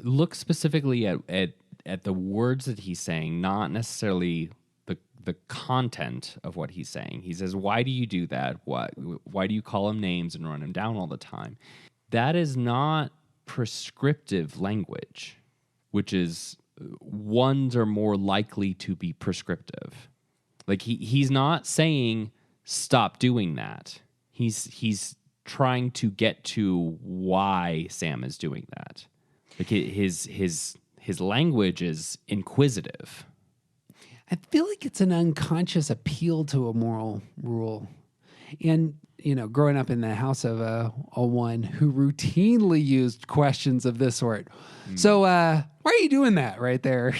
look specifically at the words that he's saying, not necessarily the content of what he's saying. He says, why do you do that? Why do you call him names and run him down all the time? That is not prescriptive language, which is ones are more likely to be prescriptive. Like he's not saying stop doing that. He's trying to get to why Sam is doing that. Like his language is inquisitive. I feel like it's an unconscious appeal to a moral rule. And, growing up in the house of a one who routinely used questions of this sort. So, why are you doing that right there?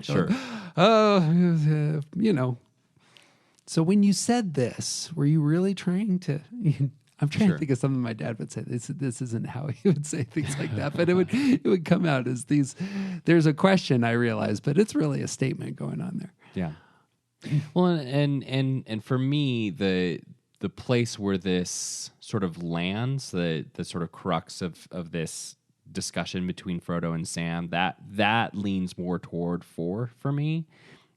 Sure. So when you said this, were you really trying to... I'm trying to think of something my dad would say. This isn't how he would say things like that, but it would come out as these. There's a question, I realize, but it's really a statement going on there. Yeah. Well, and for me, the place where this sort of lands, the sort of crux of this discussion between Frodo and Sam, that leans more toward 4 for me.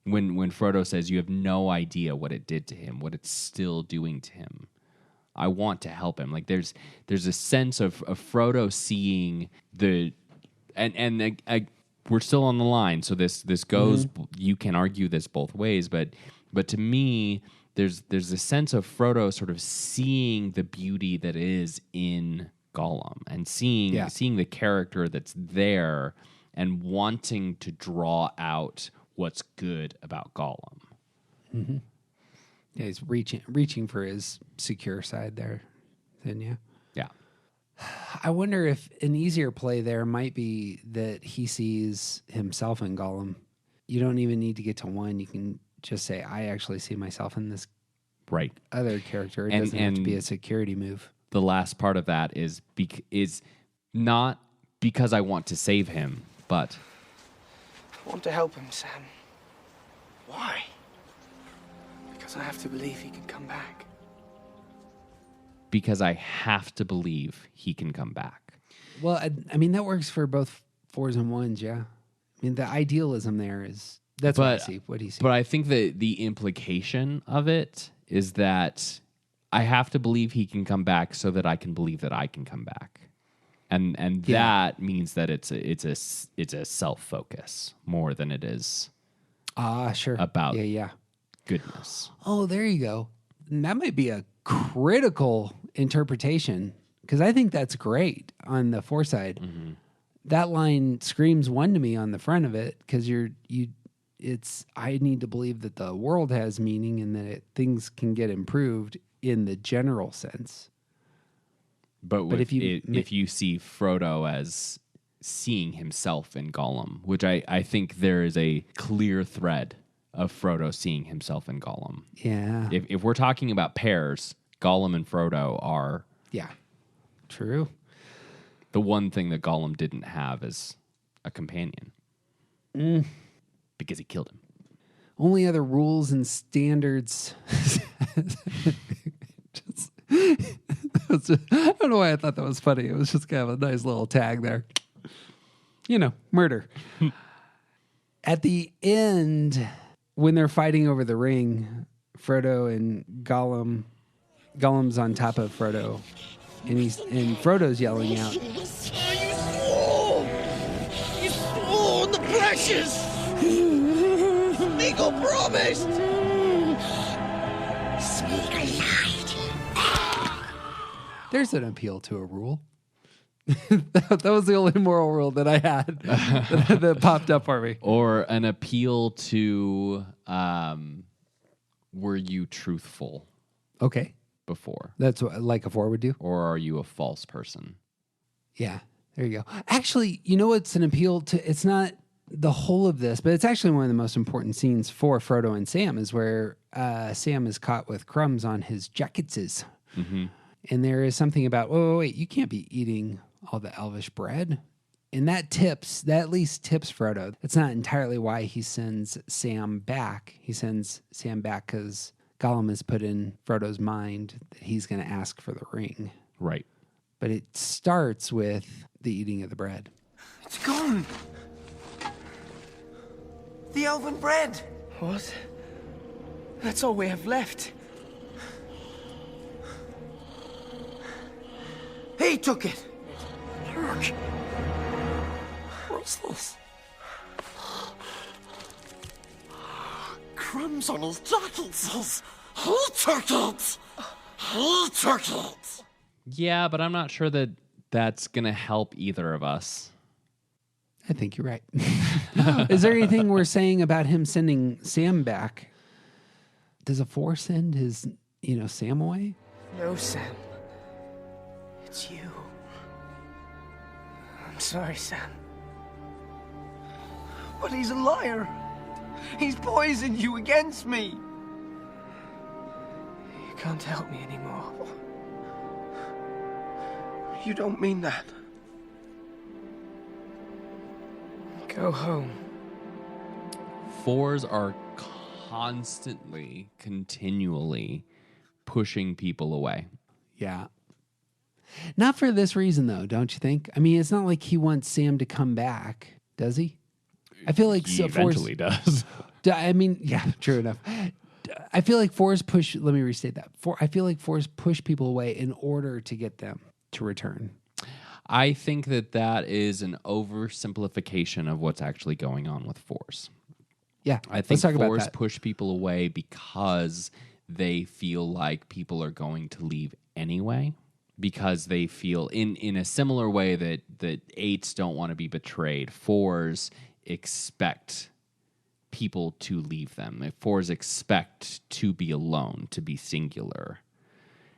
When Frodo says, "You have no idea what it did to him, what it's still doing to him." I want to help him. Like there's a sense of Frodo seeing we're still on the line. So this goes. You can argue this both ways, but to me, there's a sense of Frodo sort of seeing the beauty that is in Gollum and seeing the character that's there and wanting to draw out what's good about Gollum. Mm-hmm. Yeah, he's reaching for his secure side there. Then, yeah. Yeah. I wonder if an easier play there might be that he sees himself in Gollum. You don't even need to get to 1. You can just say, I actually see myself in this other character. It doesn't have to be a security move. The last part of that is not because I want to save him, but... I want to help him, Sam. Why? Because I have to believe he can come back. Because I have to believe he can come back. Well, I mean, that works for both 4s and 1s, yeah. I mean, the idealism there is... That's what I see. What do you see? But I think that the implication of it is that I have to believe he can come back so that I can believe that I can come back. And that means that it's a self-focus more than it is sure. about goodness. Oh, there you go. And that might be a critical interpretation because I think that's great on the 4 side. Mm-hmm. That line screams 1 to me on the front of it because I need to believe that the world has meaning and that things can get improved in the general sense. But if you see Frodo as seeing himself in Gollum, which I think there is a clear thread of Frodo seeing himself in Gollum. Yeah. If we're talking about pairs, Gollum and Frodo are... Yeah. True. The one thing that Gollum didn't have is a companion. Because he killed him. Only other rules and standards... I don't know why I thought that was funny. It was just kind of a nice little tag there. Murder. At the end, when they're fighting over the ring, Frodo and Gollum's on top of Frodo, and Frodo's yelling out, You swore the precious! Smeagol promised! Smeagol lied. There's an appeal to a rule. That was the only moral rule that I had that popped up for me. Or an appeal to, were you truthful? Okay. Before. That's what like a 4 would do? Or are you a false person? Yeah, there you go. Actually, it's an appeal to, it's not the whole of this, but it's actually one of the most important scenes for Frodo and Sam is where Sam is caught with crumbs on his jacketses. Mm-hmm. And there is something about, wait, you can't be eating all the elvish bread. And that at least tips Frodo. That's not entirely why he sends Sam back. He sends Sam back because Gollum has put in Frodo's mind that he's going to ask for the ring. Right. But it starts with the eating of the bread. It's gone. The elven bread. What? That's all we have left. He took it. Look. What's this? Crumbs on his jacket says, he took it. He took it. Yeah, but I'm not sure that that's going to help either of us. I think you're right. Is there anything we're saying about him sending Sam back? Does a Four send his, Sam away? No, Sam. It's you. I'm sorry, Sam. But he's a liar. He's poisoned you against me. You can't help me anymore. You don't mean that. Go home. Fours are constantly, continually pushing people away. Yeah. Not for this reason, though, don't you think? I mean, it's not like he wants Sam to come back, does he? I feel like He eventually does. I mean, yeah, true enough. I feel like fours push. Let me restate that. I feel like fours push people away in order to get them to return. I think that is an oversimplification of what's actually going on with fours. Yeah, I think let's talk about fours that. push people away because they feel like people are going to leave anyway. Because they feel in a similar way that eights don't want to be betrayed, fours expect people to leave them. Fours expect to be alone, to be singular.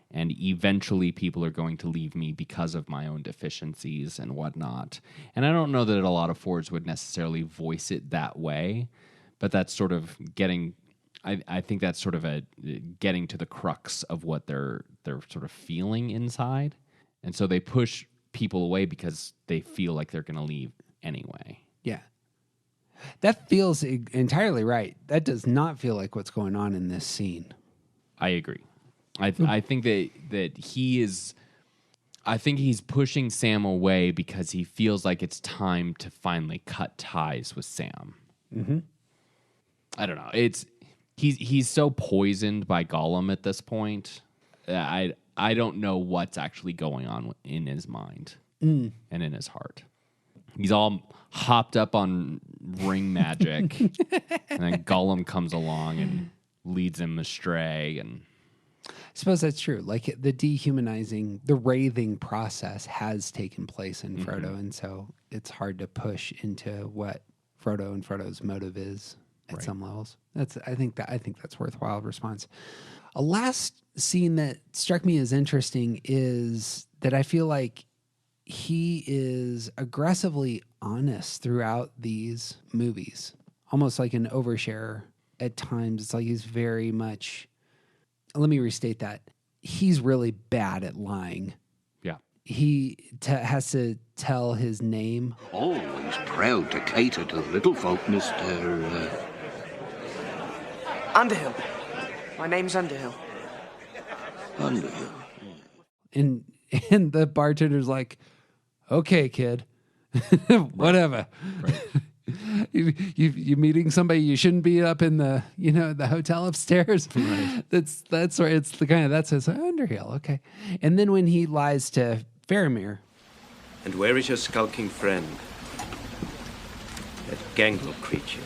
And eventually people are going to leave me because of my own deficiencies and whatnot. And I don't know that a lot of fours would necessarily voice it that way, but that's sort of getting... I think that's sort of getting to the crux of what they're sort of feeling inside. And so they push people away because they feel like they're going to leave anyway. Yeah. That feels entirely right. That does not feel like what's going on in this scene. I agree. I think that he is... I think he's pushing Sam away because he feels like it's time to finally cut ties with Sam. Mm-hmm. I don't know. He's so poisoned by Gollum at this point. I don't know what's actually going on in his mind and in his heart. He's all hopped up on ring magic, and then Gollum comes along and leads him astray. And I suppose that's true. Like the dehumanizing, the wraithing process has taken place in Frodo, and so it's hard to push into what Frodo and Frodo's motive is. At some levels, I think that's worthwhile response. A last scene that struck me as interesting is that I feel like he is aggressively honest throughout these movies, almost like an oversharer at times. It's like he's very much. Let me restate that. He's really bad at lying. Yeah, he has to tell his name. Always proud to cater to the little folk, Mr. Underhill. My name's Underhill. Underhill. And the bartender's like, "Okay, kid, whatever. Right. you meeting somebody you shouldn't be up in the the hotel upstairs. Right. That's where it's that's his Underhill. Okay." And then when he lies to Faramir, "And where is your skulking friend? That gangrel creature.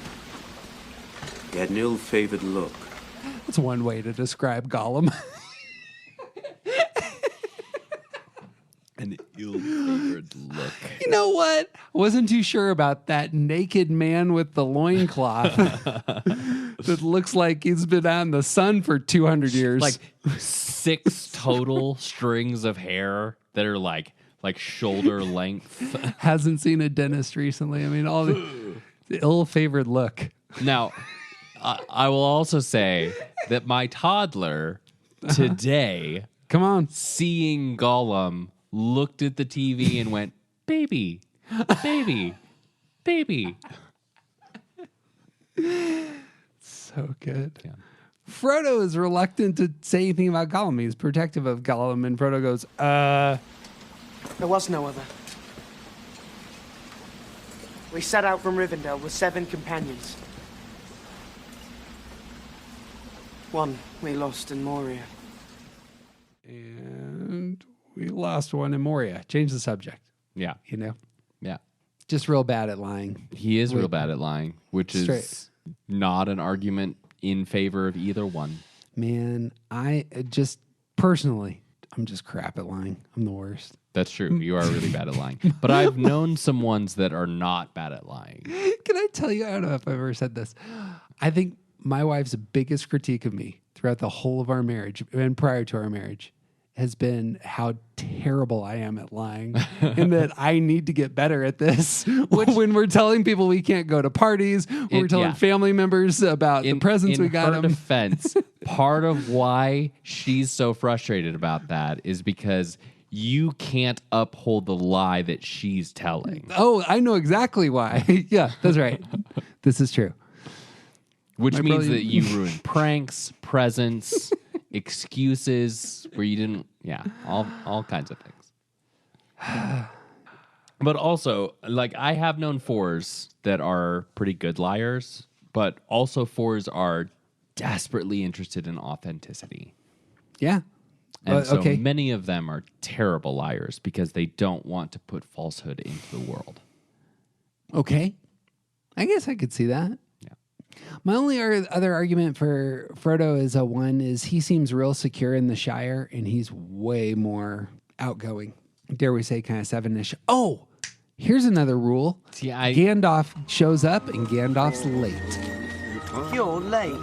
He had an ill-favored look." That's one way to describe Gollum. An ill-favored look. You know what? I wasn't too sure about that naked man with the loincloth that looks like he's been out in the sun for 200 years. Like 6 total strings of hair that are like shoulder length. Hasn't seen a dentist recently. I mean, all the ill-favored look. Now, I will also say that my toddler today, come on, seeing Gollum, looked at the TV and went, "Baby, baby, baby." So good. Yeah. Frodo is reluctant to say anything about Gollum. He's protective of Gollum, and Frodo goes, There was no other. We set out from Rivendell with 7 companions. One we lost in Moria. And we lost one in Moria. Change the subject. Yeah. You know? Yeah. Just real bad at lying. He is real bad at lying, which is not an argument in favor of either one. Man, I just personally, I'm just crap at lying. I'm the worst. That's true. You are really bad at lying. But I've known some ones that are not bad at lying. Can I tell you? I don't know if I've ever said this. I think my wife's biggest critique of me throughout the whole of our marriage and prior to our marriage has been how terrible I am at lying and that I need to get better at this. When we're telling people we can't go to parties, when we're telling family members about the presents we got them. In her defense, part of why she's so frustrated about that is because you can't uphold the lie that she's telling. Oh, I know exactly why. Yeah, that's right. This is true. Which means that you ruin pranks, presents, excuses where you didn't, all kinds of things. But also, like, I have known fours that are pretty good liars, but also fours are desperately interested in authenticity. Yeah. And so many of them are terrible liars because they don't want to put falsehood into the world. Okay. I guess I could see that. My only other argument for Frodo is he seems real secure in the Shire, and he's way more outgoing. Dare we say kind of Seven-ish. Oh, here's another rule. Gandalf shows up, and Gandalf's late. You're late.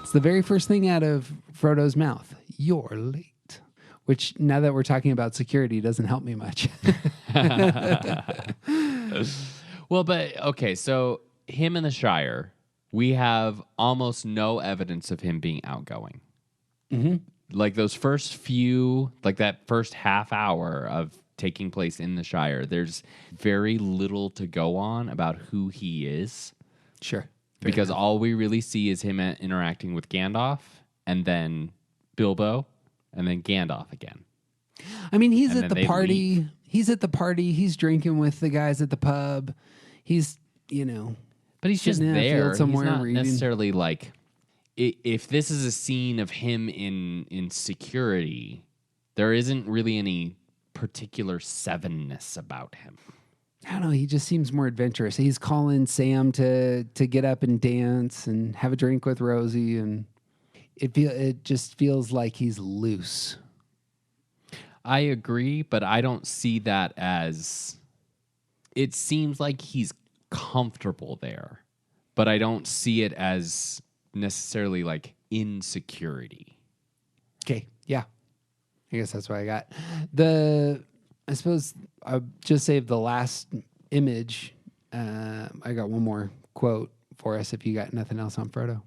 It's the very first thing out of Frodo's mouth. You're late. Which, now that we're talking about security, doesn't help me much. Well, but, okay, so him in the Shire, we have almost no evidence of him being outgoing. Mm-hmm. Like those first few, like that first half hour of taking place in the Shire, there's very little to go on about who he is. Sure. Because all we really see is him interacting with Gandalf, and then Bilbo, and then Gandalf again. I mean, he's at the party. Leave. He's at the party. He's drinking with the guys at the pub. He's, but he's just there. Somewhere he's not reading. Necessarily like, if this is a scene of him in security, there isn't really any particular Sevenness about him. I don't know. He just seems more adventurous. He's calling Sam to get up and dance and have a drink with Rosie, and it just feels like he's loose. I agree, but I don't see that as. It seems like he's comfortable there, but I don't see it as necessarily like insecurity. Okay, yeah. I guess that's what I got. I suppose I'll just save the last image. I got one more quote for us if you got nothing else on Frodo.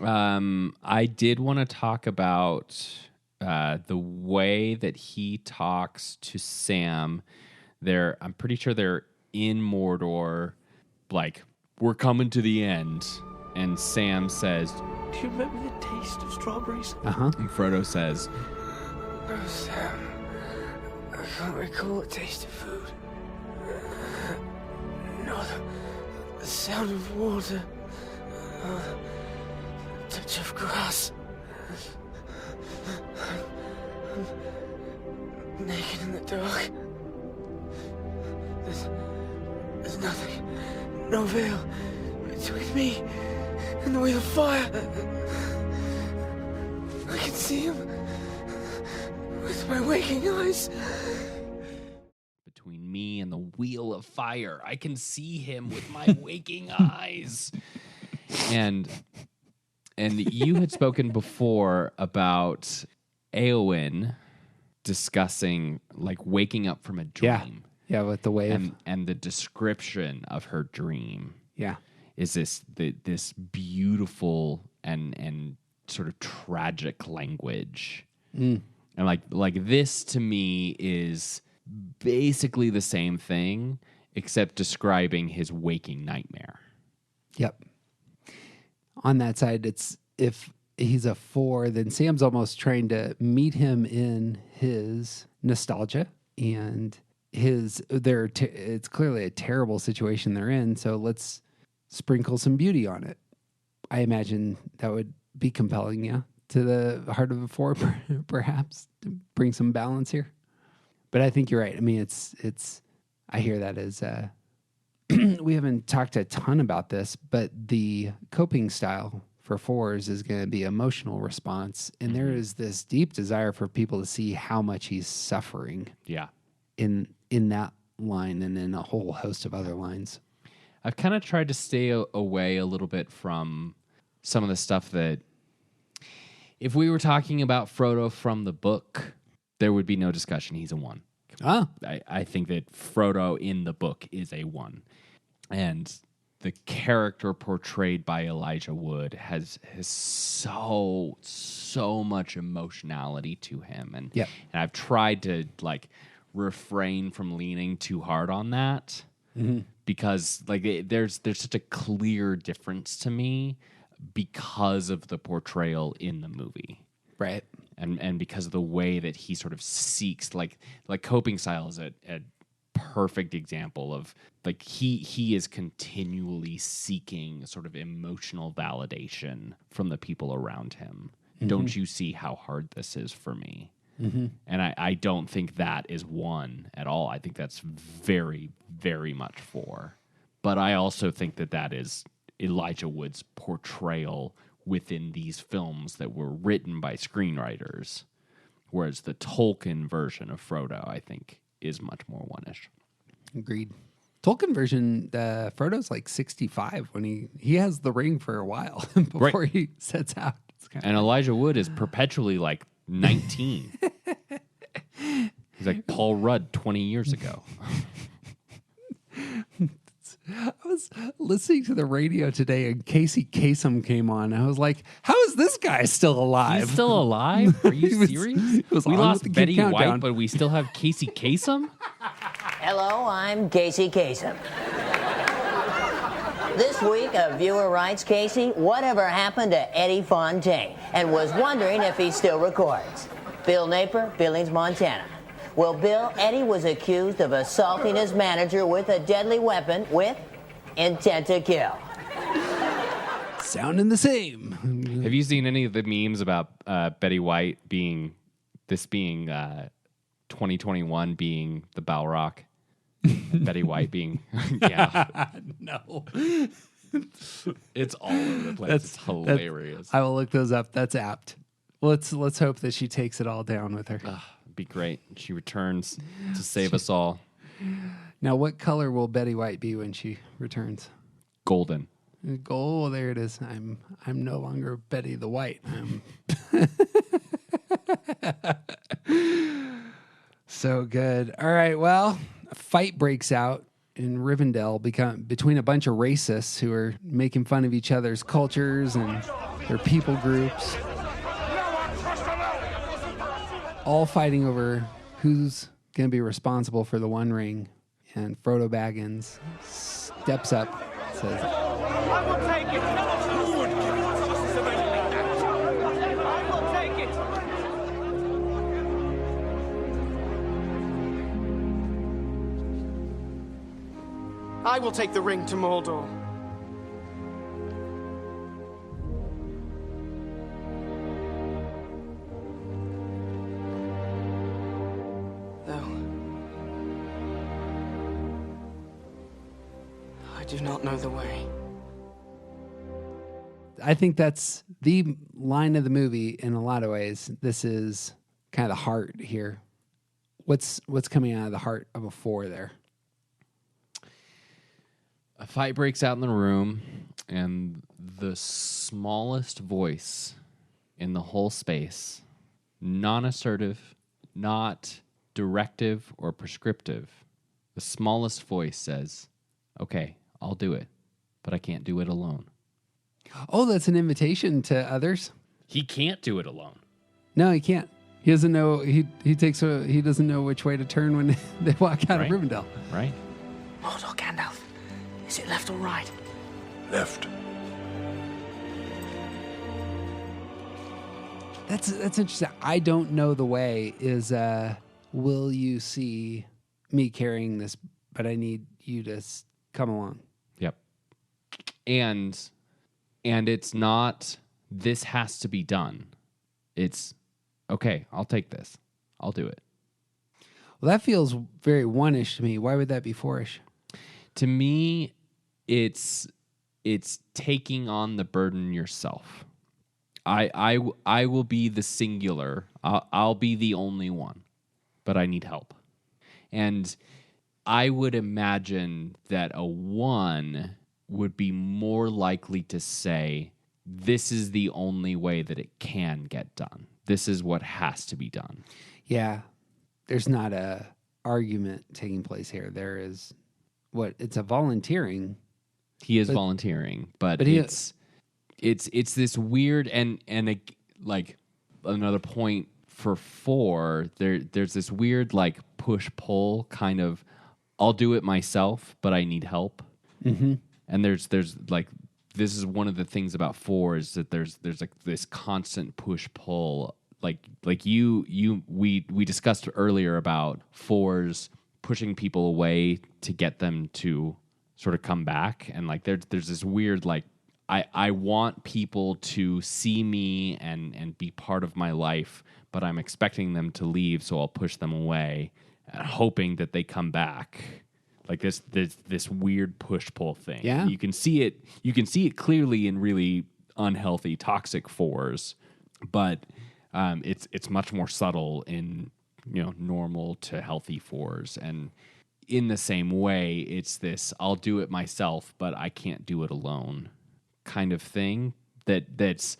I did want to talk about the way that he talks to Sam. I'm pretty sure they're in Mordor, like, we're coming to the end. And Sam says, "Do you remember the taste of strawberries?" Uh-huh. And Frodo says, "No, Sam. I can't recall the taste of food. Not the sound of water. The touch of grass. I'm naked in the dark. There's nothing. No veil between me and the wheel of fire. I can see him with my waking eyes. Between me and the wheel of fire, I can see him with my waking eyes." And you had spoken before about Éowyn discussing like waking up from a dream. Yeah, with the wave. And the description of her dream. Yeah. Is this beautiful and sort of tragic language. Mm. And like this to me is basically the same thing, except describing his waking nightmare. Yep. On that side, it's if he's a 4, then Sam's almost trying to meet him in his nostalgia and it's clearly a terrible situation they're in. So let's sprinkle some beauty on it. I imagine that would be compelling, yeah, to the heart of the four, perhaps to bring some balance here. But I think you're right. I mean, it's. I hear that as we haven't talked a ton about this, but the coping style for fours is going to be emotional response, and there is this deep desire for people to see how much he's suffering. Yeah, in that line and in a whole host of other lines. I've kind of tried to stay away a little bit from some of the stuff that, if we were talking about Frodo from the book, there would be no discussion. He's a 1. I think that Frodo in the book is a 1. And the character portrayed by Elijah Wood has so much emotionality to him. And I've tried to refrain from leaning too hard on that. Mm-hmm. Because there's such a clear difference to me because of the portrayal in the movie, right? And because of the way that he sort of seeks, like coping style is a perfect example of he is continually seeking sort of emotional validation from the people around him. Mm-hmm. Don't you see how hard this is for me? Mm-hmm. And I don't think that is 1 at all. I think that's very, very much 4. But I also think that is Elijah Wood's portrayal within these films that were written by screenwriters, whereas the Tolkien version of Frodo, I think, is much more 1-ish. Agreed. Tolkien version, Frodo's 65 when he has the ring for a while before he sets out. And Elijah Wood is perpetually 19. He's like Paul Rudd 20 years ago. I was listening to the radio today and Casey Kasem came on. I was like, how is this guy still alive? He's still alive? Are you serious? We lost Betty White, but we still have Casey Kasem? Hello, I'm Casey Kasem. This week, a viewer writes, Casey, whatever happened to Eddie Fontaine? And was wondering if he still records. Bill Napier, Billings, Montana. Well, Bill, Eddie was accused of assaulting his manager with a deadly weapon with intent to kill. Sounding the same. Have you seen any of the memes about Betty White being 2021 being the Balrog? Betty White being, yeah. No. It's all over the place. It's hilarious. I will look those up. That's apt. Let's hope that she takes it all down with her. It'd be great. She returns to save us all. Now, what color will Betty White be when she returns? Golden. Gold. There it is. I'm no longer Betty the White. So good. All right. Well, a fight breaks out in Rivendell between a bunch of racists who are making fun of each other's cultures and their people groups. All fighting over who's going to be responsible for the One Ring. And Frodo Baggins steps up, says, I will take it. I will take it. I will take the ring to Mordor. I do not know the way. I think that's the line of the movie in a lot of ways. This is kind of the heart here. What's coming out of the heart of a 4 there? A fight breaks out in the room, and the smallest voice in the whole space, non-assertive, not directive or prescriptive, the smallest voice says, okay, I'll do it, but I can't do it alone. Oh, that's an invitation to others? He can't do it alone. No, he can't. He doesn't know. He doesn't know which way to turn when they walk out of Rivendell. Right. Mordor, Gandalf. Is it left or right? Left. That's interesting. I don't know the way is, will you see me carrying this, but I need you to come along. Yep. And it's not this has to be done. It's okay, I'll take this. I'll do it. Well, that feels very one-ish to me. Why would that be four-ish? To me, it's taking on the burden yourself. I will be the singular. I'll be the only one, but I need help. And I would imagine that a 1 would be more likely to say, this is the only way that it can get done. This is what has to be done. Yeah. There's not a argument taking place here. There is it's a volunteering. He is volunteering, but it's this weird and like another point for 4. There's this weird like push pull kind of. I'll do it myself, but I need help. Mm-hmm. And there's like this is one of the things about 4 is that there's like this constant push pull. Like we discussed earlier about 4s pushing people away to get them to sort of come back, and like there's this weird like I want people to see me and be part of my life, but I'm expecting them to leave, so I'll push them away, hoping that they come back. Like this weird push pull thing. Yeah, you can see it. You can see it clearly in really unhealthy, toxic 4s, but it's much more subtle in normal to healthy 4s. And in the same way, it's this I'll do it myself, but I can't do it alone kind of thing. That's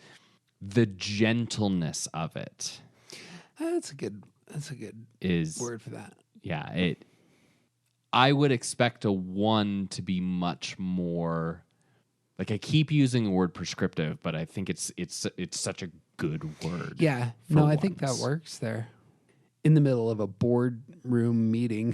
the gentleness of it. That's a good word for that. Yeah, I would expect a 1 to be much more like, I keep using the word prescriptive, but I think it's such a good word. Yeah, no, I think that works there. In the middle of a boardroom meeting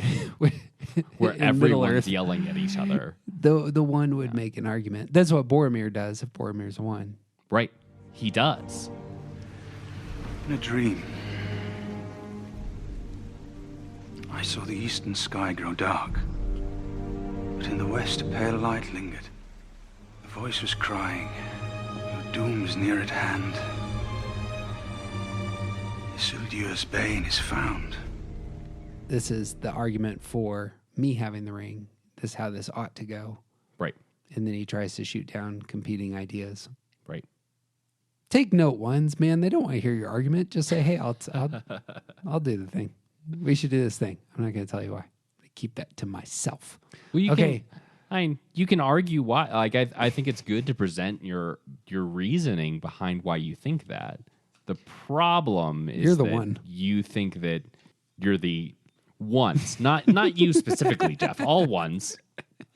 where everyone's yelling at each other, the 1 would make an argument. That's what Boromir does if Boromir's a 1. Right, he does. In a dream, I saw the eastern sky grow dark, but in the west a pale light lingered. The voice was crying, "Your doom's near at hand. Isildur's bane is found." This is the argument for me having the ring. This is how this ought to go. Right. And then he tries to shoot down competing ideas. Right. Take note, 1s, man. They don't want to hear your argument. Just say, hey, I'll do the thing. We should do this thing. I'm not going to tell you why. I keep that to myself. Well, you can argue why. Like I think it's good to present your reasoning behind why you think that. The problem is you're the that 1. You think that you're the 1s, not you specifically, Jeff. All 1s.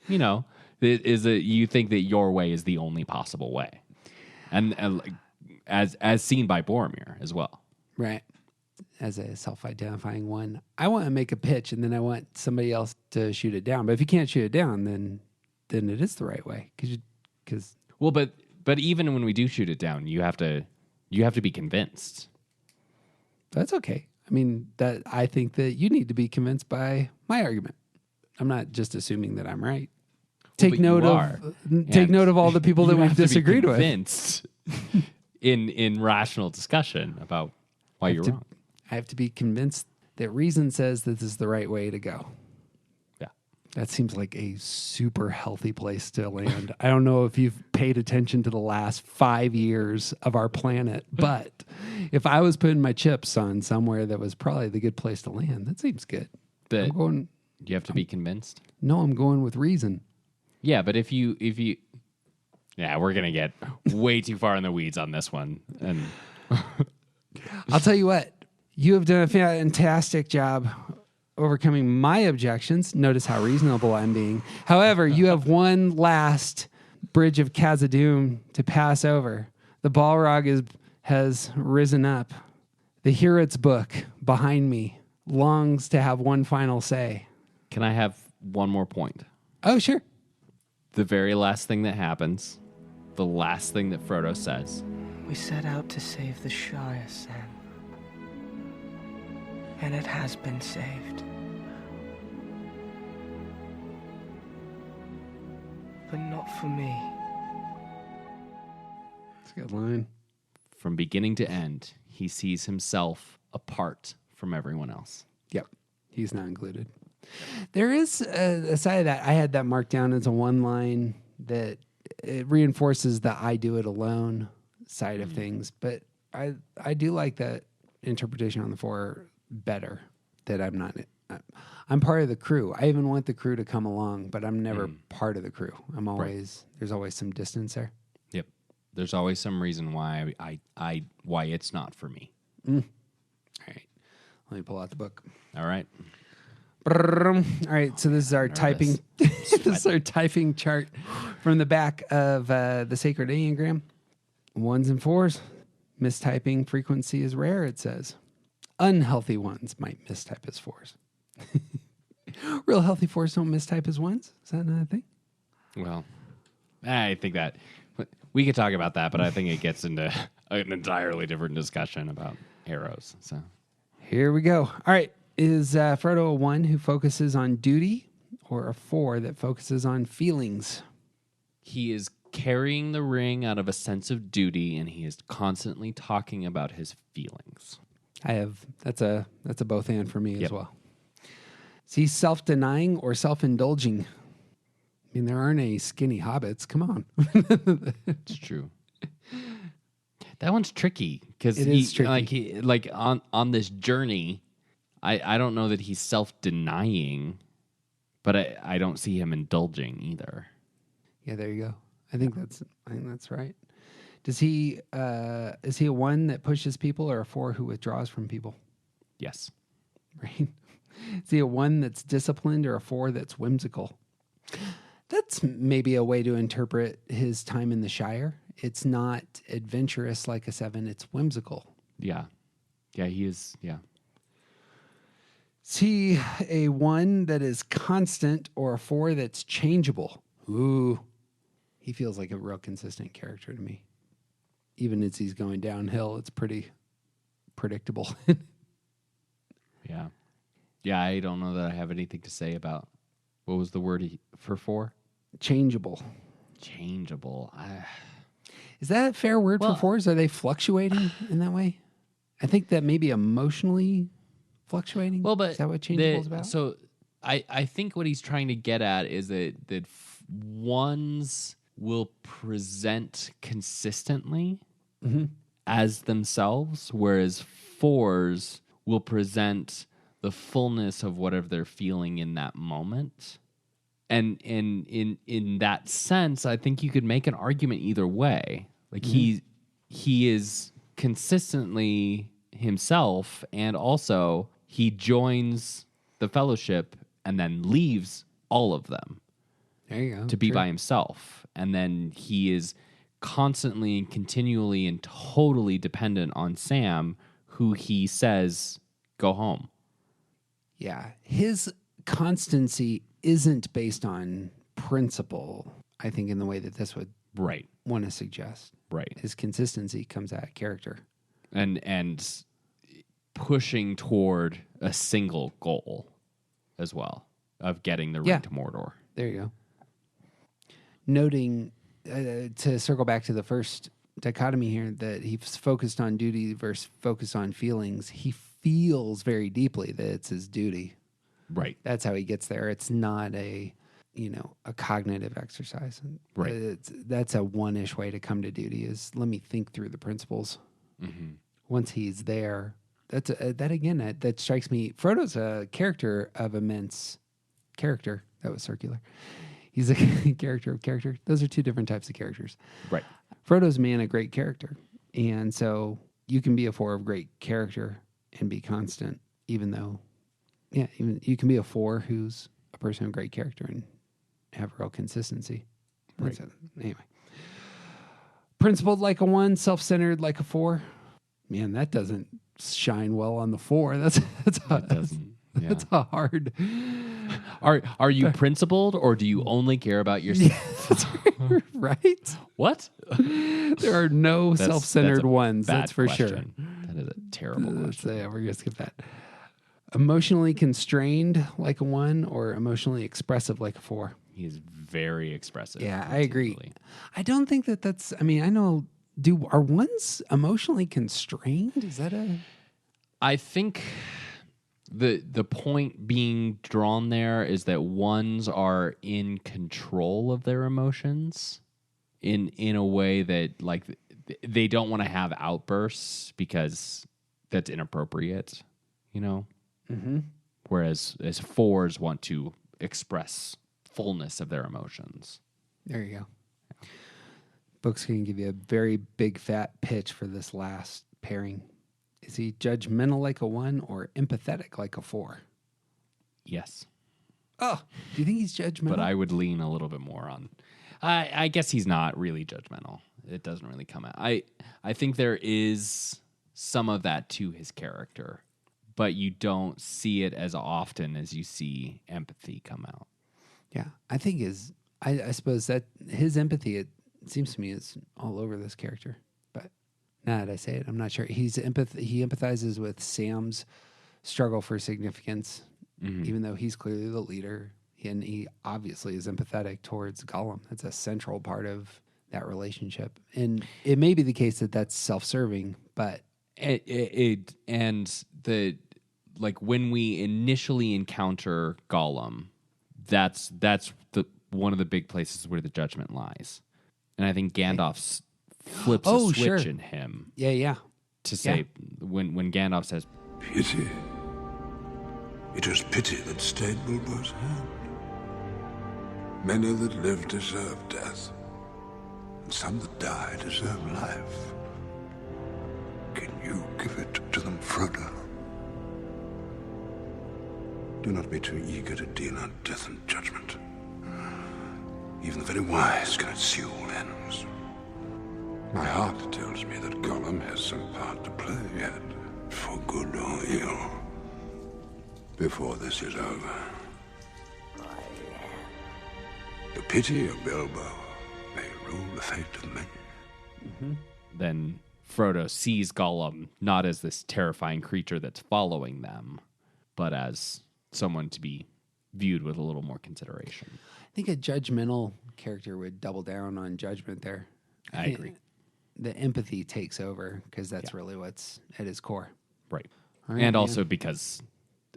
You think that your way is the only possible way, and as seen by Boromir as well. Right. As a self-identifying 1, I want to make a pitch, and then I want somebody else to shoot it down. But if you can't shoot it down, then it is the right way. But even when we do shoot it down, you have to be convinced. That's okay. I mean, that I think that you need to be convinced by my argument. I'm not just assuming that I'm right. Take note of all the people that we've disagreed with. Convinced in rational discussion about why you're wrong. I have to be convinced that reason says that this is the right way to go. Yeah. That seems like a super healthy place to land. I don't know if you've paid attention to the last 5 years of our planet, but if I was putting my chips on somewhere that was probably the good place to land, that seems good. But you have to be convinced? No, I'm going with reason. Yeah, but if you yeah, we're going to get way too far in the weeds on this one. And I'll tell you what. You have done a fantastic job overcoming my objections. Notice how reasonable I'm being. However, you have one last bridge of Khazad-dûm to pass over. The Balrog has risen up. The Heorot's book behind me longs to have one final say. Can I have one more point? Oh, sure. The very last thing that happens, the last thing that Frodo says. We set out to save the Shire, Sam. And it has been saved. But not for me. That's a good line. from beginning to end, he sees himself apart from everyone else. Yep. He's not included. There is a side of that. I had that marked down as a one line that it reinforces the I do it alone side of things. But I do like that interpretation on the 4 better, that I'm part of the crew. I even want the crew to come along, but I'm never part of the crew. There's always some distance there. Yep. There's always some reason why why it's not for me. All right. Let me pull out the book. All right. All right, so this is our typing. This is our typing chart from the back of the Sacred Enneagram. 1s and 4s, mistyping frequency is rare. It says unhealthy 1s might mistype as 4s. Real healthy 4s don't mistype as 1s. Is that another thing? Well, I think that we could talk about that, but I think it gets into an entirely different discussion about arrows. So here we go. All right. Is Frodo a 1 who focuses on duty or a 4 that focuses on feelings? He is carrying the ring out of a sense of duty, and he is constantly talking about his feelings. That's a both and for me as well. Is he self-denying or self-indulging? I mean, there aren't any skinny hobbits. Come on. It's true. That one's tricky because it is tricky. Like on this journey. I don't know that he's self-denying, but I don't see him indulging either. Yeah, there you go. I think that's right. Is he a 1 that pushes people or a 4 who withdraws from people? Yes. Right. Is he a 1 that's disciplined or a 4 that's whimsical? That's maybe a way to interpret his time in the Shire. It's not adventurous like a 7, it's whimsical. Yeah. Yeah, he is, yeah. Is he a 1 that is constant or a 4 that's changeable? Ooh, he feels like a real consistent character to me. Even as he's going downhill, it's pretty predictable. Yeah. Yeah, I don't know that I have anything to say about, what was the word for 4? Changeable. Changeable. Is that a fair word for 4s? Are they fluctuating in that way? I think that maybe emotionally fluctuating. Well, but is that what changeable is about? So I think what he's trying to get at is that 1s will present consistently as themselves, whereas 4s will present the fullness of whatever they're feeling in that moment. And in that sense, I think you could make an argument either way. Like he is consistently himself, and also he joins the Fellowship and then leaves all of them. There you go. To be by himself. And then he is constantly and continually and totally dependent on Sam, who he says, go home. Yeah. His constancy isn't based on principle, I think, in the way that this would want to suggest. Right. His consistency comes out of character. And pushing toward a single goal as well of getting the ring to Mordor. There you go. Noting, to circle back to the first dichotomy here, that he's focused on duty versus focused on feelings. He feels very deeply that it's his duty. Right. That's how he gets there. It's not a cognitive exercise. Right. That's a 1-ish way to come to duty is let me think through the principles. Mm-hmm. Once he's there, that strikes me. Frodo's a character of immense character. That was circular. He's a character of character. Those are 2 different types of characters. Right. Frodo's a man of great character. And so you can be a 4 of great character and be constant, even you can be a 4 who's a person of great character and have real consistency. Right. Anyway. Principled like a 1, self-centered like a 4. Man, that doesn't shine well on the 4. That's a hard. Are you principled, or do you only care about yourself? Right? What? There are no self-centered ones. That's for question. Sure. That is a terrible question. Yeah, we're gonna skip that. Emotionally constrained like a 1, or emotionally expressive like a 4. He is very expressive. Yeah, I agree. I don't think that's. I mean, I know are ones emotionally constrained? Is that a? I think the point being drawn there is that ones are in control of their emotions in a way that like they don't want to have outbursts because that's inappropriate, you know? Mm-hmm. Whereas as fours want to express fullness of their emotions. There you go. Book's going to give you a very big fat pitch for this last pairing. Is he judgmental like a 1 or empathetic like a 4? Yes. Oh, do you think he's judgmental? But I would lean a little bit more on. I guess he's not really judgmental. It doesn't really come out. I think there is some of that to his character, but you don't see it as often as you see empathy come out. Yeah, I think I suppose that his empathy, it seems to me, is all over this character. But now that I say it, I'm not sure. He empathizes with Sam's struggle for significance, even though he's clearly the leader. And he obviously is empathetic towards Gollum. That's a central part of that relationship. And it may be the case that that's self-serving, but when we initially encounter Gollum, that's one of the big places where the judgment lies. And I think Gandalf flips a switch in him. Yeah. To say when Gandalf says, "Pity. It was pity that stayed Bilbo's hand. Many that live deserve death, and some that die deserve life. Can you give it to them, Frodo? Do not be too eager to deal out death and judgment. Even the very wise cannot see all ends. My heart tells me that Gollum has some part to play yet, for good or ill, before this is over. The pity of Bilbo may rule the fate of many." Mm-hmm. Then Frodo sees Gollum not as this terrifying creature that's following them, but as someone to be viewed with a little more consideration. I think a judgmental character would double down on judgment there. I agree. The empathy takes over because that's really what's at his core. Right. All right, and man. also because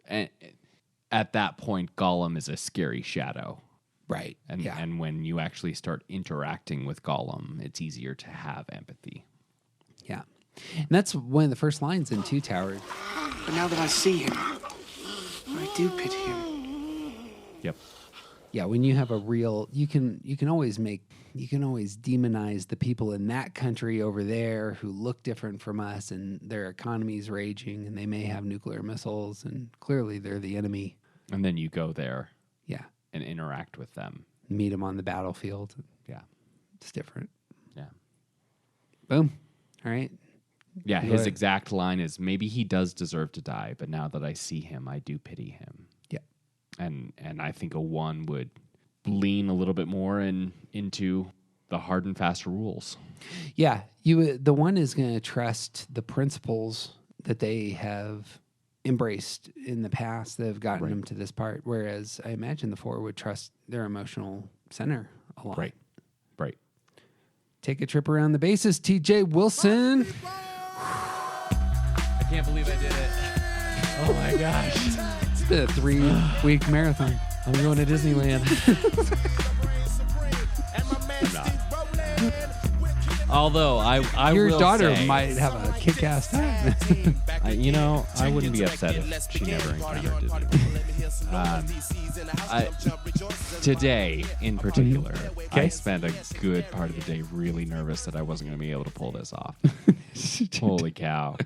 at that point, Gollum is a scary shadow. Right. And when you actually start interacting with Gollum, it's easier to have empathy. Yeah. And that's one of the first lines in Two Towers. But now that I see him, I do pity him. Yep. Yeah, when you have a real, you can always demonize the people in that country over there who look different from us, and their economy's raging, and they may have nuclear missiles, and clearly they're the enemy. And then you go there. Yeah. And interact with them. Meet them on the battlefield. Yeah. It's different. Yeah. Boom. All right. Yeah, his exact line is, maybe he does deserve to die, but now that I see him, I do pity him. Yeah. And I think a 1 would lean a little bit more into the hard and fast rules. Yeah. The 1 is going to trust the principles that they have embraced in the past that have gotten them to this part, whereas I imagine the 4 would trust their emotional center a lot. Right. Take a trip around the bases, TJ Wilson. I can't believe I did it. Oh my gosh. It's been a 3-week marathon. I'm going to Disneyland. I'm not. Although I your will daughter say, might have a kick-ass time. I wouldn't be upset if she never encountered Disneyland. Today, in particular, I spent a good part of the day really nervous that I wasn't going to be able to pull this off. Holy cow.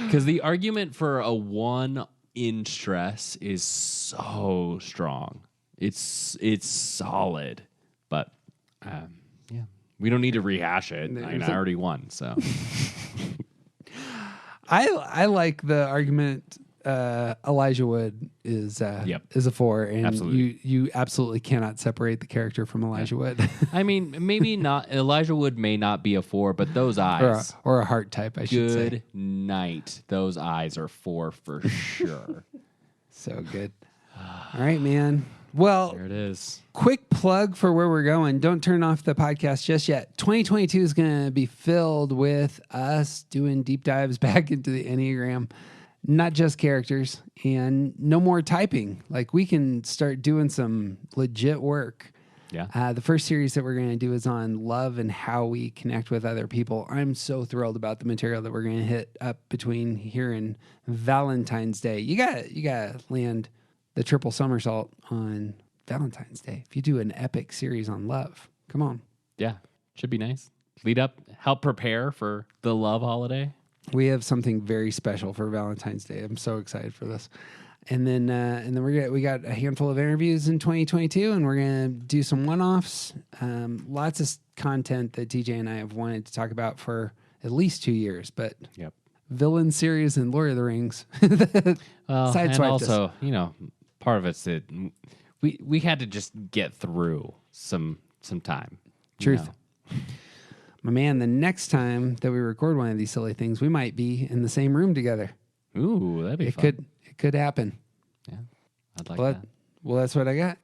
Because the argument for a 1 in stress is so strong. It's solid. But, yeah. We don't need to rehash it. I already won, so. I like the argument. Elijah Wood is a 4, and absolutely. You absolutely cannot separate the character from Elijah Wood. I mean, maybe not. Elijah Wood may not be a 4, but those eyes or a heart type, I should say. Good night. Those eyes are 4 for sure. So good. All right, man. Well, there it is. Quick plug for where we're going. Don't turn off the podcast just yet. 2022 is going to be filled with us doing deep dives back into the Enneagram, not just characters, and no more typing. Like, we can start doing some legit work. Yeah. The first series that we're going to do is on love and how we connect with other people. I'm so thrilled about the material that we're going to hit up between here and Valentine's Day. You got to land the triple somersault on Valentine's Day. If you do an epic series on love, come on. Yeah. Should be nice. Lead up, help prepare for the love holiday. We have something very special for Valentine's Day. I'm so excited for this. And then we got a handful of interviews in 2022, and we're gonna do some one-offs. Lots of content that TJ and I have wanted to talk about for at least 2 years. But villain series and Lord of the Rings. Well, and also, part of it's that we had to just get through some time. Truth. My man, the next time that we record one of these silly things, we might be in the same room together. Ooh, that'd be fun. It could happen. Yeah, I'd like that. Well, that's what I got.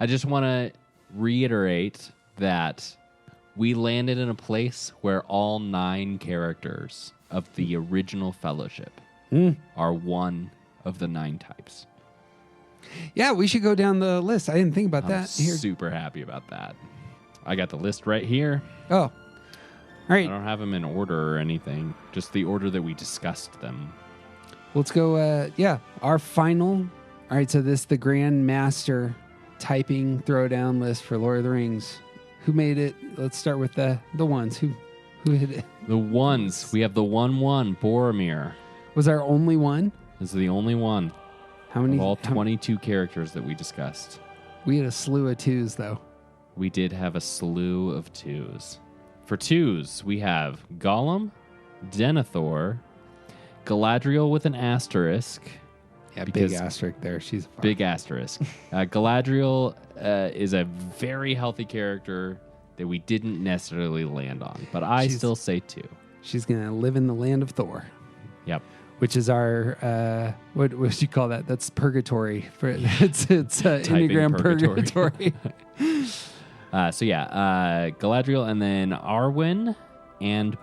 I just want to reiterate that we landed in a place where all 9 characters of the original Fellowship are one of the 9 types. Yeah, we should go down the list. I didn't think about that. I'm super happy about that. I got the list right here. Oh, all right. I don't have them in order or anything, just the order that we discussed them. Let's go. Our final. All right, so this is the Grand Master typing throwdown list for Lord of the Rings. Who made it? Let's start with the ones. Who hit it? The ones. We have the 1-1, Boromir. Was our only one? This is the only one. How many? Of all 22 characters that we discussed. We had a slew of 2s, though. We did have a slew of 2s. For 2s, we have Gollum, Denethor, Galadriel with an asterisk. Yeah, big asterisk there. She's fine. Big asterisk. Galadriel is a very healthy character that we didn't necessarily land on, but I still say 2. She's going to live in the land of Thor. Yep. Which is our, what would you call that? That's purgatory. It's Enneagram purgatory. Galadriel, and then Arwen and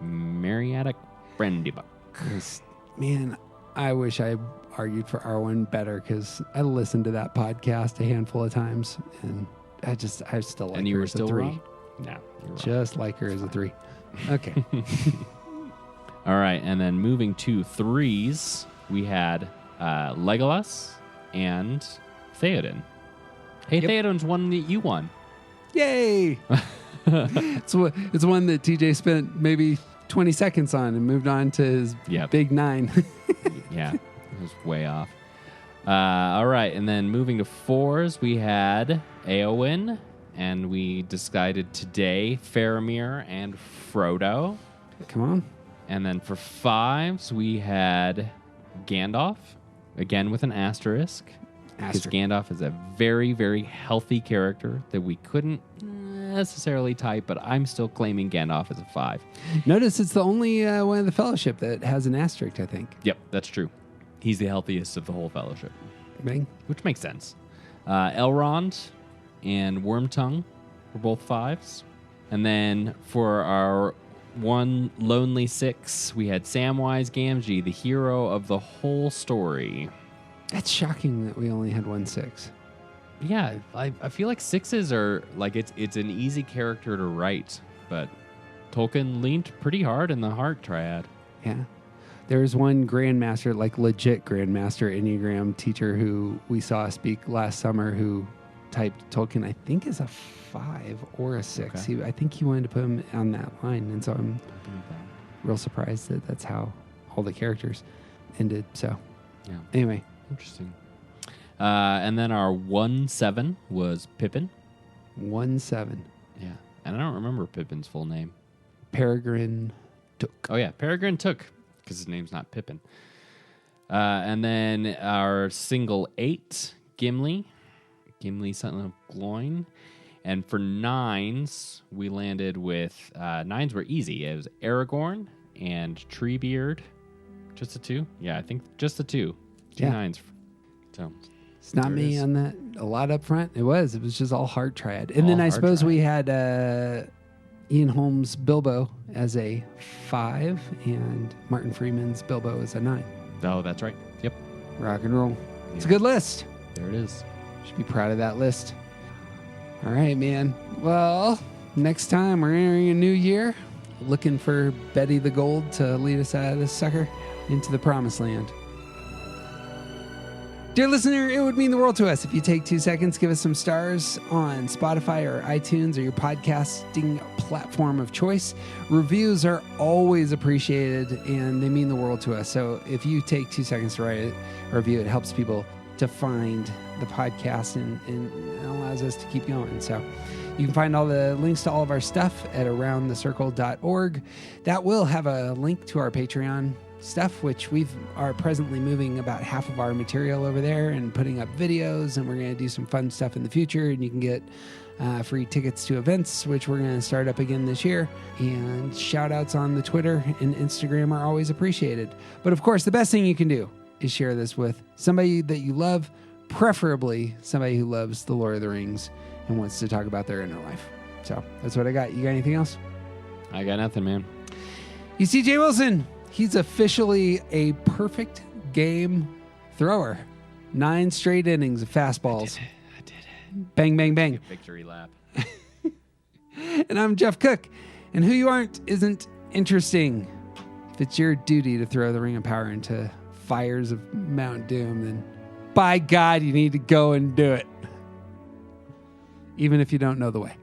Mariatic Brandybuck. Man, I wish I argued for Arwen better, because I listened to that podcast a handful of times, and I still like her as a 3. Wrong? No, you're wrong. Just like her as a 3. Okay. All right, and then moving to 3s, we had Legolas and Theoden. Hey, Theoden's one that you won. Yay! it's one that TJ spent maybe 20 seconds on and moved on to his big 9. Yeah, it was way off. All right, and then moving to 4s, we had Éowyn, and we decided today Faramir and Frodo. Come on. And then for 5s, we had Gandalf, again with an asterisk. Because Gandalf is a very, very healthy character that we couldn't necessarily type, but I'm still claiming Gandalf as a 5. Notice it's the only one of the Fellowship that has an asterisk, I think. Yep, that's true. He's the healthiest of the whole Fellowship. Bang. Which makes sense. Elrond and Wormtongue were both 5s. And then for our one lonely 6, we had Samwise Gamgee, the hero of the whole story. That's shocking that we only had 1 6. Yeah, I feel like 6s are like it's an easy character to write, but Tolkien leaned pretty hard in the heart triad. Yeah. There's one grandmaster, like legit grandmaster Enneagram teacher who we saw speak last summer who typed Tolkien, I think, as a 5 or a 6. Okay. I think he wanted to put him on that line. And so I'm real surprised that that's how all the characters ended. So, yeah. Anyway. Interesting. And then our 1-7 was Pippin. 1-7. Yeah. And I don't remember Pippin's full name. Peregrine Took. Oh, yeah. Peregrine Took, because his name's not Pippin. And then our single 8, Gimli. Gimli, son of Gloin. And for 9s, we landed with 9s were easy. It was Aragorn and Treebeard. Just a 2? Yeah, I think just a 2. 2 9s. So It's not me on that. A lot up front. It was just all hard triad. And then I suppose we had Ian Holmes' Bilbo as a 5 and Martin Freeman's Bilbo as a 9. Oh, that's right. Yep. Rock and roll. It's a good list. There it is. Should be proud of that list. All right, man. Well, next time we're entering a new year, looking for Betty the Gold to lead us out of this sucker into the promised land. Dear listener, it would mean the world to us if you take 2 seconds, give us some stars on Spotify or iTunes or your podcasting platform of choice. Reviews are always appreciated and they mean the world to us. So if you take 2 seconds to write a review, it helps people to find the podcast and allows us to keep going. So you can find all the links to all of our stuff at aroundthecircle.org. That will have a link to our Patreon stuff, which we are presently moving about half of our material over there and putting up videos, and we're going to do some fun stuff in the future, and you can get free tickets to events, which we're going to start up again this year, and shout outs on the Twitter and Instagram are always appreciated. But of course, the best thing you can do is share this with somebody that you love, preferably somebody who loves the Lord of the Rings and wants to talk about their inner life. So that's what I got. You got anything else? I got nothing, man. You see Jay Wilson, he's officially a perfect game thrower. 9 straight innings of fastballs. I did it. Bang, bang, bang. Victory lap. And I'm Jeff Cook. And who you aren't isn't interesting. If it's your duty to throw the Ring of Power into fires of Mount Doom, then by God, you need to go and do it. Even if you don't know the way.